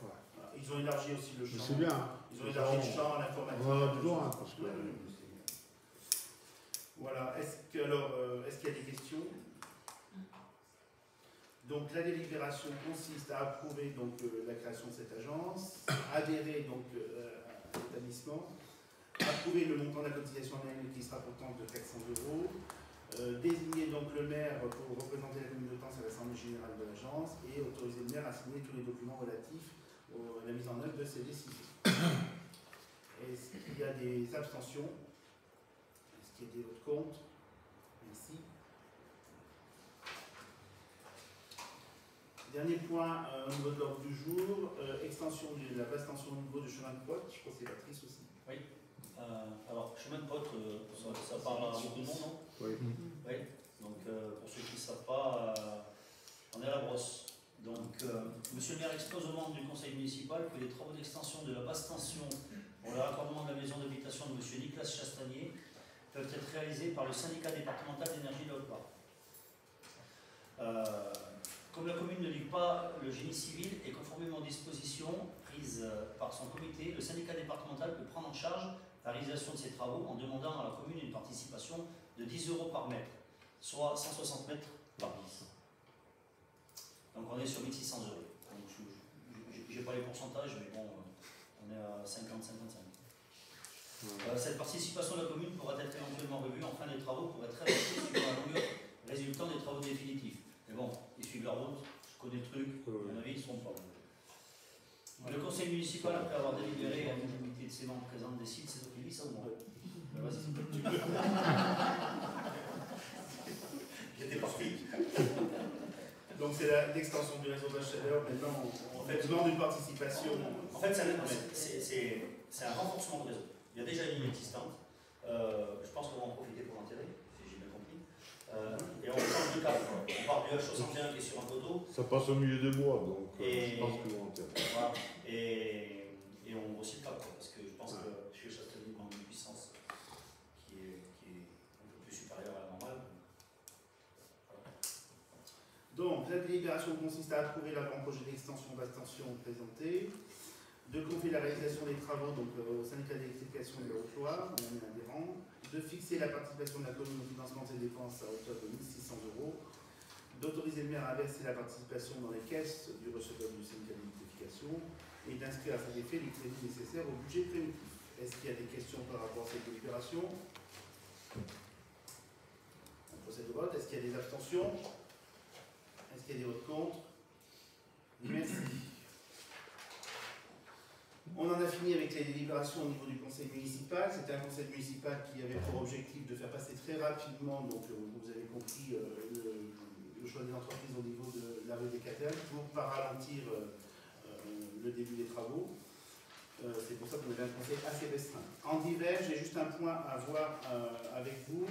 Voilà. Ils ont élargi aussi le champ. C'est bien. Ils ont élargi le champ à l'informatique. On en a besoin, parce que... Voilà. Est-ce qu'il y a des questions? Donc la délibération consiste à approuver donc, la création de cette agence, adhérer donc, à l'établissement, approuver le montant de la cotisation annuelle qui sera pourtant de 400 €, désigner donc le maire pour représenter la commune de Tence à l'Assemblée générale de l'agence et autoriser le maire à signer tous les documents relatifs à la mise en œuvre de ces décisions. Est-ce qu'il y a des abstentions? Est-ce qu'il y a des votes contre? Merci. Dernier point au niveau de l'ordre du jour, extension de la basse tension au niveau du chemin de Potte. Je crois que c'est Patrice aussi. Oui. Alors, chemin de Potte, ça parle à beaucoup de monde, non? Oui. Oui. Donc, pour ceux qui ne savent pas, on est à la brosse. Donc, monsieur le maire expose aux membres du conseil municipal que les travaux d'extension de la basse tension pour le raccordement de la maison d'habitation de monsieur Nicolas Chastanier peuvent être réalisés par le syndicat départemental d'énergie de la Haute-Loire. Comme la commune ne livre pas le génie civil et conformément aux dispositions prises par son comité, le syndicat départemental peut prendre en charge la réalisation de ces travaux en demandant à la commune une participation de 10 € par mètre, soit 160 mètres par 10. Donc on est sur 1600 €. Je n'ai pas les pourcentages, mais bon, on est à 50-55. Cette participation de la commune pourra être éventuellement revue en fin des travaux pour être réalisée sur la longueur résultant des travaux définitifs. Mais bon, ils suivent leur route, je connais le truc, à mon avis, ils ne seront pas. Le conseil municipal, après avoir délibéré à l'unanimité de ses membres présents, décide ses opinions, ça ou moi? Vas-y. J'étais parti. Donc c'est l'extension du réseau de la chaleur. Maintenant, on demande une participation. En fait, c'est un renforcement de réseau. Il y a déjà une ligne existante. Je pense qu'on va en profiter pour l'enterrer, si j'ai bien compris. Et on change de cap. On part du H61 qui est sur un poteau. Ça passe au milieu des bois, donc je pense qu'ils vont enterrer. Voilà. Et on grossit pas, parce que je pense que chez Châtelier, il manque une puissance qui est un peu plus supérieure à la normale. Voilà. Donc, la délibération consiste à approuver l'avant-projet d'extension basse tension présenté, de confier la réalisation des travaux donc, au syndicat d'électrification de la Haute-Loire, on est adhérent, de fixer la participation de la commune au financement de ses dépenses à hauteur de 1600 €, d'autoriser le maire à verser la participation dans les caisses du receveur du syndicat d'électrification et d'inscrire à cet effet les crédits nécessaires au budget préventif. Est-ce qu'il y a des questions par rapport à cette délibération? On procède au vote. Est-ce qu'il y a des abstentions? Est-ce qu'il y a des votes contre? Merci. On en a fini avec les délibérations au niveau du conseil municipal. C'était un conseil municipal qui avait pour objectif de faire passer très rapidement, donc vous avez compris, le choix des entreprises au niveau de la rue des Catelles pour pas ralentir le début des travaux. C'est pour ça qu'on avait un conseil assez restreint. En divers, j'ai juste un point à voir avec vous.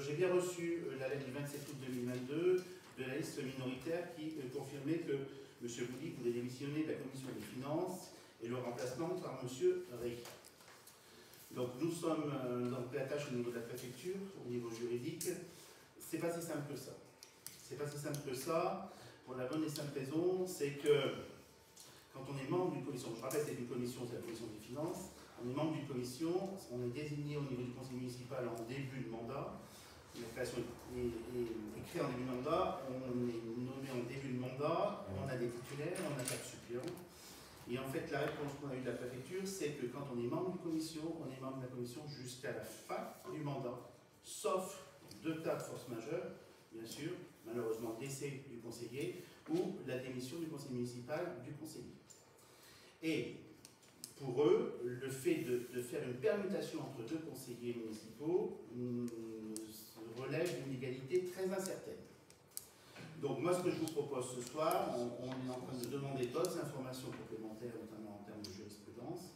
J'ai bien reçu la lettre du 27 août 2022 de la liste minoritaire qui confirmait que M. Boudy voulait démissionner de la commission des finances et le remplacement par M. Rey. Donc nous sommes dans la tâche au niveau de la préfecture, au niveau juridique. C'est pas si simple que ça. C'est pas si simple que ça, pour la bonne et simple raison, c'est que quand on est membre d'une commission, je rappelle c'est une commission, c'est la commission des finances, on est membre d'une commission, on est désigné au niveau du conseil municipal en début de mandat, la création est créée en début de mandat, on est nommé en début de mandat, on a des titulaires, on a 4 suppléants. Et en fait, la réponse qu'on a eue de la préfecture, c'est que quand on est membre d'une commission, on est membre de la commission jusqu'à la fin du mandat, sauf 2 cas de force majeure, bien sûr, malheureusement décès du conseiller, ou la démission du conseil municipal du conseiller. Et pour eux, le fait de faire une permutation entre deux conseillers municipaux relève d'une égalité très incertaine. Donc moi, ce que je vous propose ce soir, on est en train de demander d'autres informations complémentaires, notamment en termes de jurisprudence.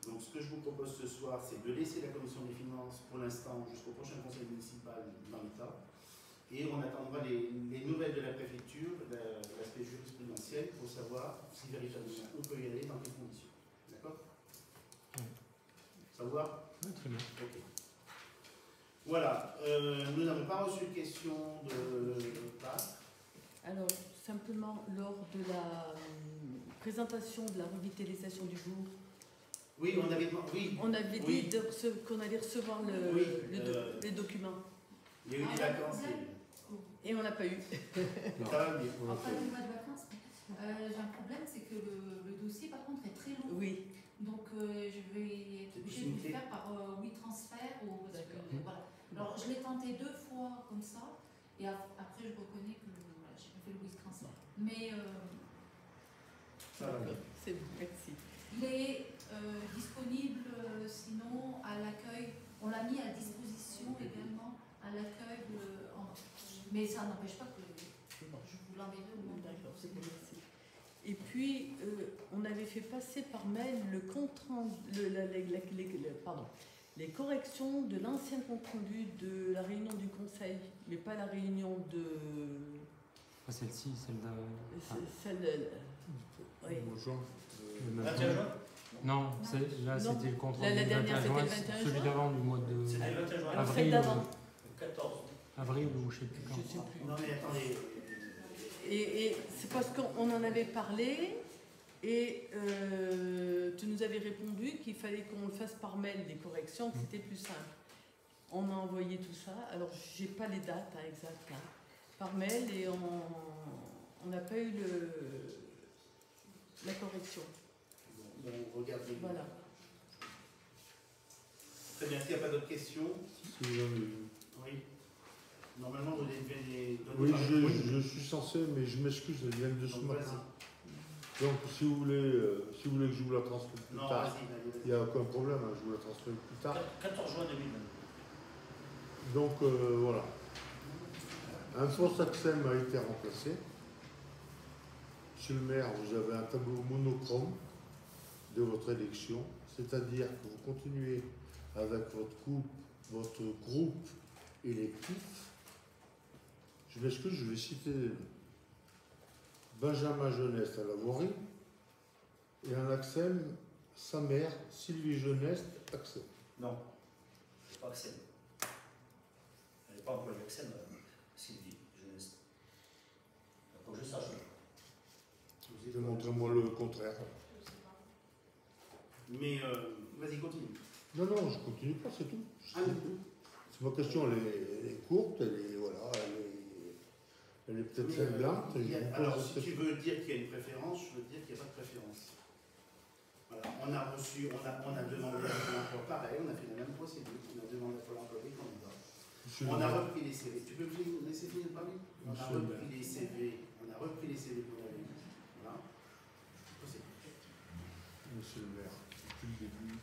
Donc ce que je vous propose ce soir, c'est de laisser la commission des finances pour l'instant jusqu'au prochain conseil municipal dans l'État. Et on attendra les nouvelles de la préfecture, l'aspect jurisprudentiel, pour savoir si véritablement on peut y aller, dans quelles conditions. D'accord? Ça vous va? Oui, très bien. Ok. Voilà. Nous n'avons pas reçu de questions de part. Alors, simplement, lors de la présentation de la revitalisation du bourg, oui, on avait dit qu'on allait recevoir les documents. Il y a eu des vacances. Et on n'a pas eu. Ça va bien. Pas du mois de vacances. J'ai un problème, c'est que le dossier, par contre, est très long. Oui. Donc, je vais être obligée de le faire par 8 transferts. Voilà. Alors, je l'ai tenté 2 fois comme ça, et après, je reconnais que voilà, j'ai pas fait le 8 transfert. Mais ça va bien. C'est bon, merci. Il est disponible, sinon, à l'accueil. On l'a mis à disposition également à l'accueil. Mais ça n'empêche pas que je vous l'enverrai au moment. D'accord, c'est bon, merci. Et puis, on avait fait passer par mail le compte rendu, les corrections de l'ancien compte rendu de la réunion du conseil, mais pas la réunion de... Pas celle-ci, celle de... Oui. Bonjour. 21 juin? Non, là c'était le compte rendu la du dernière, 21 juin, c'était le 21 celui juin. d'avant du mois de... C'était le 21 juin. Avril, d'avant. 14. Avril ou je sais plus quand. Je sais plus. Non mais attendez. Et c'est parce qu'on en avait parlé et tu nous avais répondu qu'il fallait qu'on le fasse par mail, les corrections, que c'était plus simple. On a envoyé tout ça, alors j'ai pas les dates exactes, par mail et on n'a pas eu la correction. Bon, regardez. Voilà. Très bien, s'il n'y a pas d'autres questions. Oui. Normalement, vous devez donner. Oui, je suis censé, mais je m'excuse, elle vient de ce matin. Donc, si vous voulez que je vous la transmette plus tard, il n'y a aucun problème, je vous la transmets plus tard. 14 juin 2020. Donc, voilà. Un faux Axem a été remplacé. Monsieur le maire, vous avez un tableau monochrome de votre élection, c'est-à-dire que vous continuez avec votre groupe électif. Je m'excuse, je vais citer Benjamin Jeunesse à la voirie et un Axem, sa mère, Sylvie Jeunesse, Axem. Non, c'est pas Axem. Elle n'est pas employée Axem, Sylvie Jeunesse. Pour que je sache. Montrez-moi le contraire. Mais vas-y, continue. Non, je continue pas, c'est tout. Ah, c'est ma question, elle est courte, elle est peut-être cinglante. Alors, si tu veux dire qu'il y a une préférence, je veux dire qu'il n'y a pas de préférence. Voilà. On a demandé à Pôle emploi, pareil, on a fait la même procédure. On a demandé à Pôle emploi des candidats. On a repris les CV. Tu peux me laisser finir de parler? On a repris les CV. On a repris les CV pour la vie. Voilà. Monsieur le maire, depuis le début,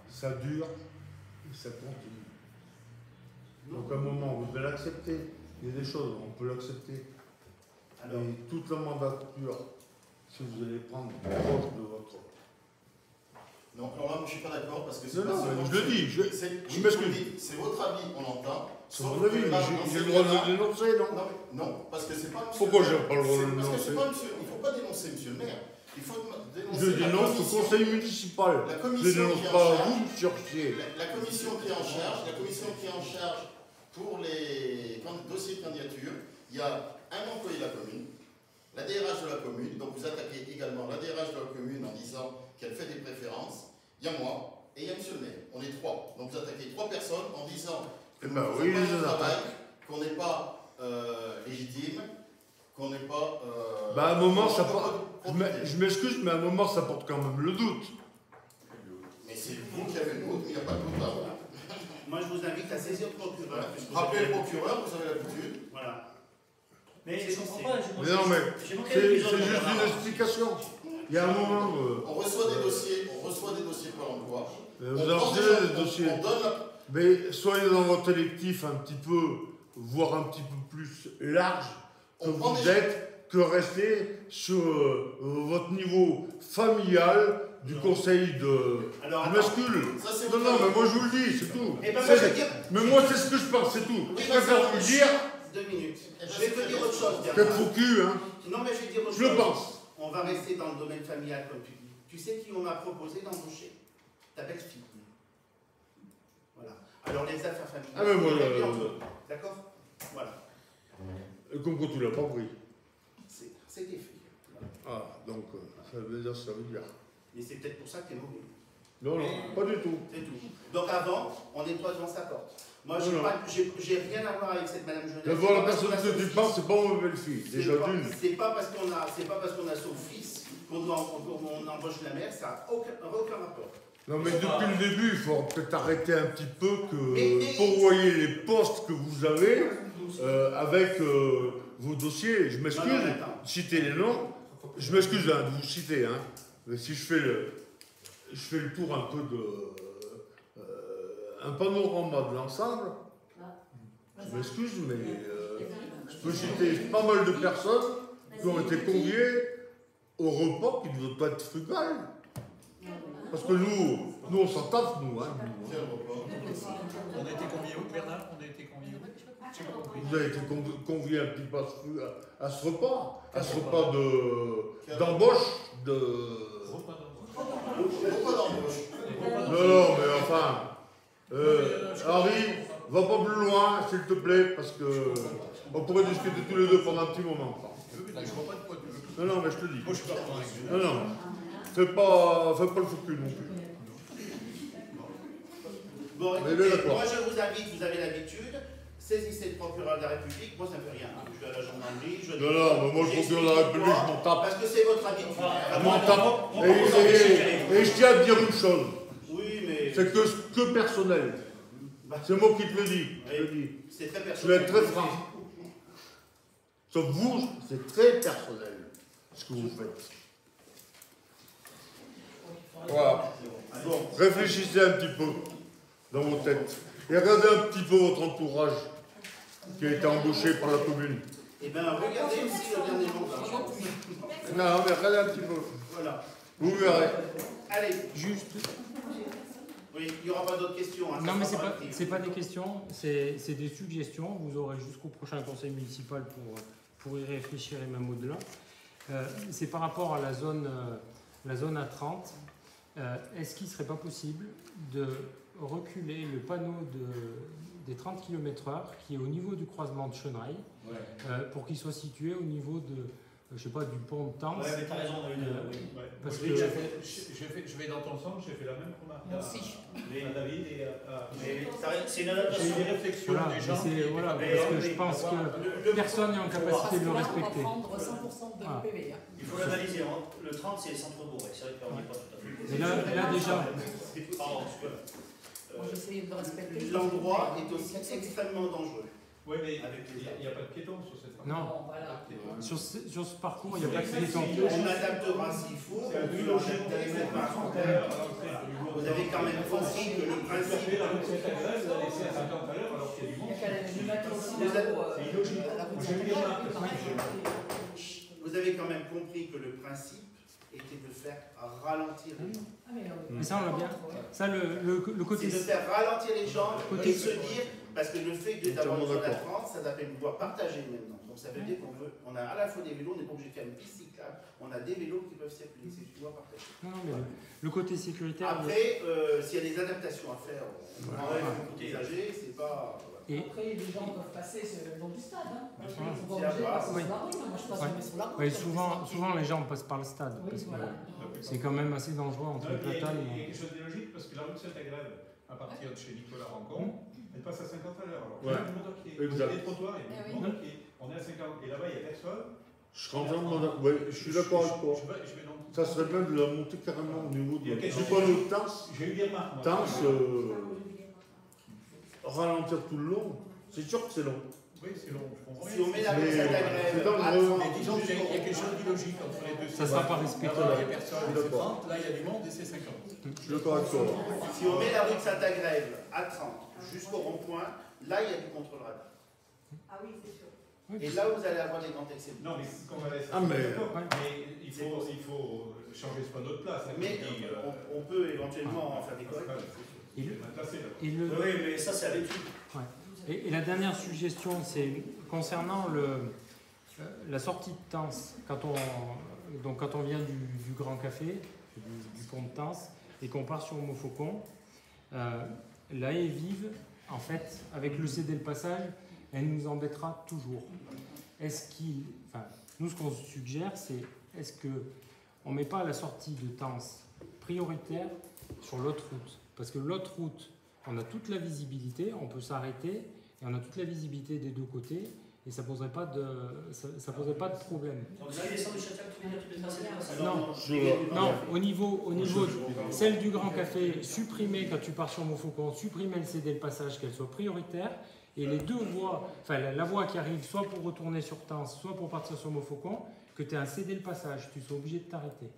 ça dure et ça continue. Donc à un moment, vous devez l'accepter. Il y a des choses, on peut l'accepter. Mais toute la mandature, si vous allez prendre proche de votre... Non, alors là, moi, je ne suis pas d'accord parce que c'est Non, je le dis, je m'excuse. C'est votre avis, on l'entend. C'est mon avis, mais j'ai le droit de le dénoncer, non? Non, parce que c'est pas monsieur. Pourquoi j'ai pas le droit de le dénoncer? Il ne faut pas dénoncer monsieur le maire. Il faut dénoncer. Je dénonce le conseil municipal. La je commission ne dénonce pas vous, cherchiez. La commission qui est en charge, pour les dossiers de candidature, il y a un employé de la commune, la DRH de la commune, donc vous attaquez également la DRH de la commune en disant qu'elle fait des préférences. Il y a moi et il y a monsieur le maire. On est 3. Donc vous attaquez 3 personnes en disant que nous faisons pas notre travail, qu'on n'est pas légitime, qu'on n'est pas... à un moment, ça porte... Je m'excuse, mais à un moment, ça porte quand même le doute. Mais c'est vous qui avez le doute, mais il n'y a pas de doute là. Moi, je vous invite à saisir le procureur. Rappelez le procureur, vous avez l'habitude. Voilà. Mais je comprends pas. Non, mais c'est juste une explication. Il y a un moment. On reçoit des dossiers Pôle emploi. Vous en recevez des dossiers. Mais soyez dans votre électif un petit peu, voire un petit peu plus large que vous êtes, que rester sur votre niveau familial du conseil de masculin. Non, mais moi je vous le dis, c'est tout. Mais moi c'est ce que je pense, c'est tout. Je préfère vous le dire. 2 minutes. Je vais te dire autre chose. Peut-être faux cul, hein. Non, mais je vais dire autre chose. Je le pense. On va rester dans le domaine familial, comme tu dis. Tu sais qui on m'a proposé d'embaucher? Ta belle-fille. Voilà. Alors, les affaires familiales. Ah, mais moi, d'accord? Voilà. Comme quoi tu l'as pas pris. C'est des filles. Voilà. Ah, donc, ça veut dire. Mais c'est peut-être pour ça que tu es mauvais. Non, pas du tout. C'est tout. Donc, avant, on nettoie devant sa porte. Moi, j'ai rien à voir avec cette Madame Jeunesse. D'abord, la personne que tu penses, c'est pas ma belle-fille. Déjà d'une. C'est pas parce qu'on a son fils qu'on embauche la mère, ça n'a aucun rapport. Non, mais depuis le début, il faut peut-être arrêter un petit peu que pourvoyer les postes que vous avez avec vos dossiers. Je m'excuse de citer les noms. Je m'excuse de vous citer, hein. Mais si je fais le tour un peu un panorama de l'ensemble, je m'excuse, mais je peux citer pas mal de personnes qui ont été conviées au repas qui ne doit pas être frugal. Parce que nous on s'en tape, nous. Hein. On a été conviés où, Bernard? On a été conviés où? Vous avez été conviés un petit peu à ce repas d'embauche Repas d'embauche. Non, mais enfin, Henri, va pas plus loin, s'il te plaît, parce que on pourrait discuter tous les deux pendant un petit moment. Je vois pas de quoi tu veux. Non, mais je te dis. Moi, je suis partant avec vous. Non, fais pas le fou cul non plus. Bon, écoutez, moi je vous invite, vous avez l'habitude, saisissez le procureur de la République, moi ça ne fait rien, hein. Je suis à la gendarmerie, Non, mais moi le procureur de la République, je m'en tape. Parce que c'est votre habitude. Je m'en tape. Et je tiens à te dire une chose. Oui, mais... C'est que personnel. C'est moi qui te le dis. C'est très personnel. Je vais être très franc. Sauf vous, c'est très personnel ce que vous faites. Voilà. Bon, réfléchissez un petit peu dans vos têtes. Et regardez un petit peu votre entourage qui a été embauché par la commune. Eh bien, regardez aussi le dernier mandat. Non, mais regardez un petit peu. Voilà. Vous verrez. Allez. Juste. Oui, il n'y aura pas d'autres questions. Hein, non, mais c'est pas des questions, c'est des suggestions. Vous aurez jusqu'au prochain conseil municipal pour y réfléchir et même au-delà. C'est par rapport à la zone A30. Est-ce qu'il ne serait pas possible de reculer le panneau des 30 km/h qui est au niveau du croisement de Cheneille, pour qu'il soit situé au niveau de, je sais pas, du pont de Tence. Ouais, mais t'as raison, parce que je vais dans ton sens, j'ai fait la même remarque. Moi aussi. À David et à... C'est une adaptation. J'ai eu des réflexions des gens. Voilà, parce que je pense que personne n'est en capacité de le respecter. On va prendre 100% de l'UPV. Il faut l'analyser. Le 30, c'est les centres-bourgs. C'est vrai qu'on n'y est pas tout à fait. Mais là déjà... Pardon, Moi, j'essaie de respecter. L'endroit est aussi extrêmement dangereux. Oui, mais il n'y a pas de piétons sur cette partie. Non, sur ce parcours, il n'y a pas de piétons. On adaptera s'il faut. Vous avez quand même compris que le principe... Vous avez quand même compris que le principe était de faire ralentir les gens. Mais ça, on l'a bien. Ça, le côté... C'est de faire ralentir les gens et se dire... Parce que le fait d'avoir une zone à 30, ça s'appelle pouvoir partager maintenant. Donc ça veut dire qu'on a à la fois des vélos, on n'est pas obligé de faire une piste cyclable, on a des vélos qui peuvent circuler, c'est du pouvoir partager. Non, mais le côté sécuritaire... Après, s'il y a des adaptations à faire, on enlève le côté âgé, c'est pas... Et après, les gens peuvent passer le long du stade. Hein. Ils sont pas obligés de passer sur la rue. Moi, je passe jamais sur la rue. Oui, souvent, les gens passent par le stade. Parce que c'est quand même assez dangereux entre Platane et... Il y a quelque chose de logique, parce que la rue de Saint-Agrève, à partir de chez Nicolas Rancon, elle passe à 50 à l'heure. Alors, il y a du monde à pied. Il y a des trottoirs, il y a du monde à pied. On est à 50. Et là-bas, il n'y a personne. Je suis entièrement d'accord. Oui, je suis d'accord avec toi. Ça serait bien de la monter carrément au niveau du panneau de Tence. J'ai eu des remarques. Tence, ralentir tout le long. C'est sûr que c'est long. Oui, c'est long, je comprends. Si on met la route Saint-Agrève à 30, mais disons qu'il y a quelque chose d'illogique entre les deux. Ça ne sera pas respecté. Là-bas, il n'y a personne, c'est 30, là, il y a du monde et c'est 50. Je suis d'accord avec toi. Si on met la route Saint-Agrève à 30 jusqu'au rond-point, là, il y a du contrôle radar. Ah oui, c'est sûr. Et là, vous allez avoir des grands excès. Non, mais qu'on va laisser. mais il faut changer ce point d'autre place. Mais on peut éventuellement en faire des corrections. Oui, mais ça, c'est à l'étude. Ouais. Et la dernière suggestion, c'est concernant la sortie de Tence. Quand on vient du Grand Café, du pont de Tence, et qu'on part sur Montfaucon, la haie vive, en fait, avec le céder le passage, elle nous embêtera toujours. Nous, ce qu'on suggère, c'est est-ce qu'on ne met pas la sortie de Tence prioritaire sur l'autre route? Parce que l'autre route, on a toute la visibilité, on peut s'arrêter, et on a toute la visibilité des deux côtés, et ça ne poserait pas de problème. Donc vous allez descendre du Châtel, tu veux dire, tu peux tracer le passage? Non, au niveau celle du Grand Café, supprimer quand tu pars sur Montfaucon, supprimer le céder le passage, qu'elle soit prioritaire, et les deux voies, la voie qui arrive soit pour retourner sur Tence, soit pour partir sur Montfaucon, que tu aies un céder le passage, tu sois obligé de t'arrêter.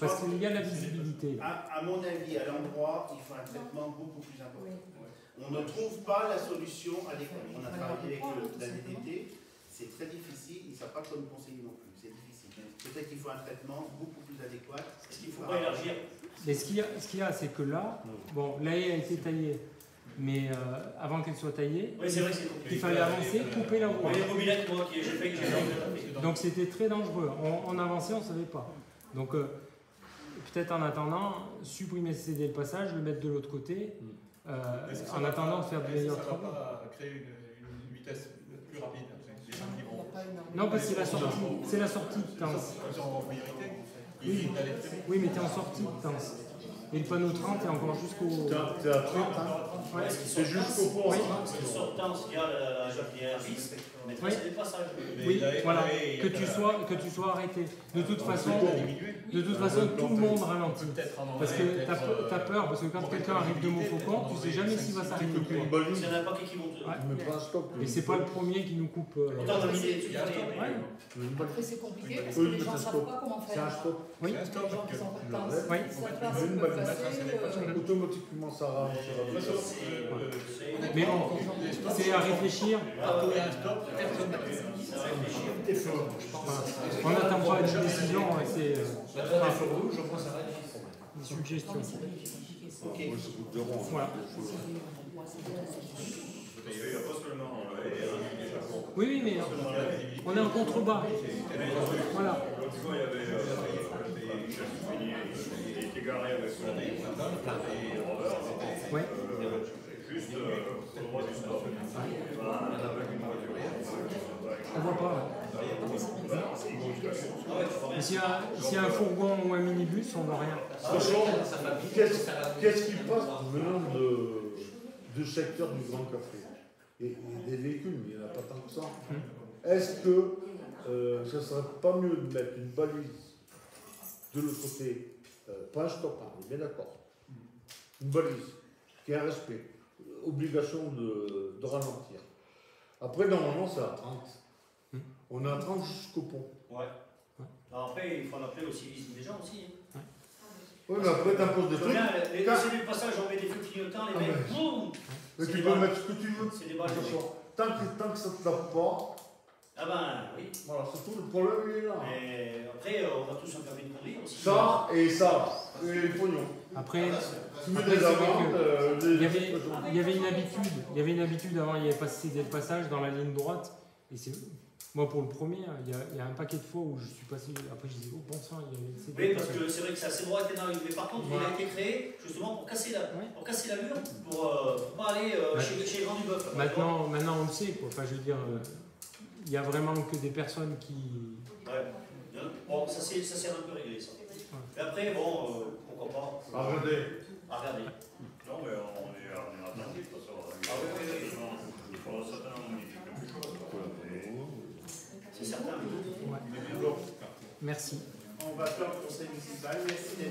Parce qu'il y a la visibilité. À mon avis, à l'endroit, il faut un traitement beaucoup plus important. On ne trouve pas la solution adéquate. On a travaillé avec la DDT, c'est très difficile, ils ne savent pas quoi nous conseiller non plus, c'est difficile. Peut-être qu'il faut un traitement beaucoup plus adéquat. Est-ce qu'il ne faut pas élargir? Mais ce qu'il y a, c'est que là, la haie a été taillée, mais avant qu'elle soit taillée, oui, c'est vrai que c'est compliqué. Il fallait avancer, couper la voie. Les mobilettes, moi, j'ai fait que j'ai Donc c'était très dangereux. On avançait, on ne savait pas. Donc peut-être en attendant, supprimer céder le passage, le mettre de l'autre côté, en attendant de faire de meilleurs travaux. Ça ne va pas créer une vitesse plus rapide. Non, parce que c'est la sortie de Tence. Oui, mais tu es en sortie de Tence. Et le panneau 30 est encore jusqu'au... T'es à 30, ouais. C'est jusqu'au pont. Oui. Sur Tence, il y a la vis, mais c'est des passages. Oui, voilà, que tu sois arrêté. De toute façon, tout le monde ralentit. Parce que tu as peur, parce que quand quelqu'un arrive de Montfaucon, tu ne sais jamais s'il va s'arrêter. Il y en a un paquet qui monte. Et c'est pas le premier qui nous coupe. Après, c'est compliqué parce que les gens ne savent pas comment faire. C'est un stop. Oui. Les gens qui sont pas de Tence, Oui. ils savent pas ce qu'ils peuvent passer. Automatiquement, ça rame. Mais bon, c'est à réfléchir. On n'attend pas une décision, c'est des suggestions. Voilà. Oui, mais on est en contrebas. Voilà. Oui. On voit pas. S'il y a un fourgon ou un minibus, on voit rien. Franchement, qu'est-ce qui passe venant du secteur du Grand Café? Et des véhicules, mais il n'y en a pas tant que ça. Est-ce que ce ne serait pas mieux de mettre une balise de l'autre côté, pas un stop, on est bien d'accord, une balise qui a un respect, obligation de ralentir. Après, normalement, c'est à 30. On est à 30 jusqu'au pont. Ouais. Alors après, il faut en appeler au civisme des gens aussi. Hein. Oui, mais après, tu imposes des trucs. Les du passage, on met des feux clignotants, les mecs, boum. Mais tu peux mettre ce que tu veux. C'est des balles. Tant que ça ne te tape pas. Ah ben oui. Voilà, c'est tout, le problème il est là. Mais après, on va tous un permis de conduire aussi. Ça et ça, et les pognons. Après, tu mets des amendes. Il y avait une habitude avant, il n'y avait pas cédé le passage dans la ligne droite. Et c'est moi pour le premier, il y a un paquet de fois où je suis passé. Après, je disais, oh bon sang, il y a cédé. Oui, parce que c'est vrai que c'est assez droit et énorme. Mais par contre, il a été créé justement pour casser l'allure, pour pas aller chez les grands du bœuf. Maintenant, on le sait, quoi. Enfin, je veux dire. Il n'y a vraiment que des personnes qui... Ouais. Bon, ça c'est un peu réglé, ça. Ouais. Et après, bon, pourquoi pas... À regarder. Non, mais on est attentif, de toute façon. Ah oui. Il faudra certainement modifier quelque chose. C'est certain. Ouais. Merci. On va faire le conseil municipal. Merci d'être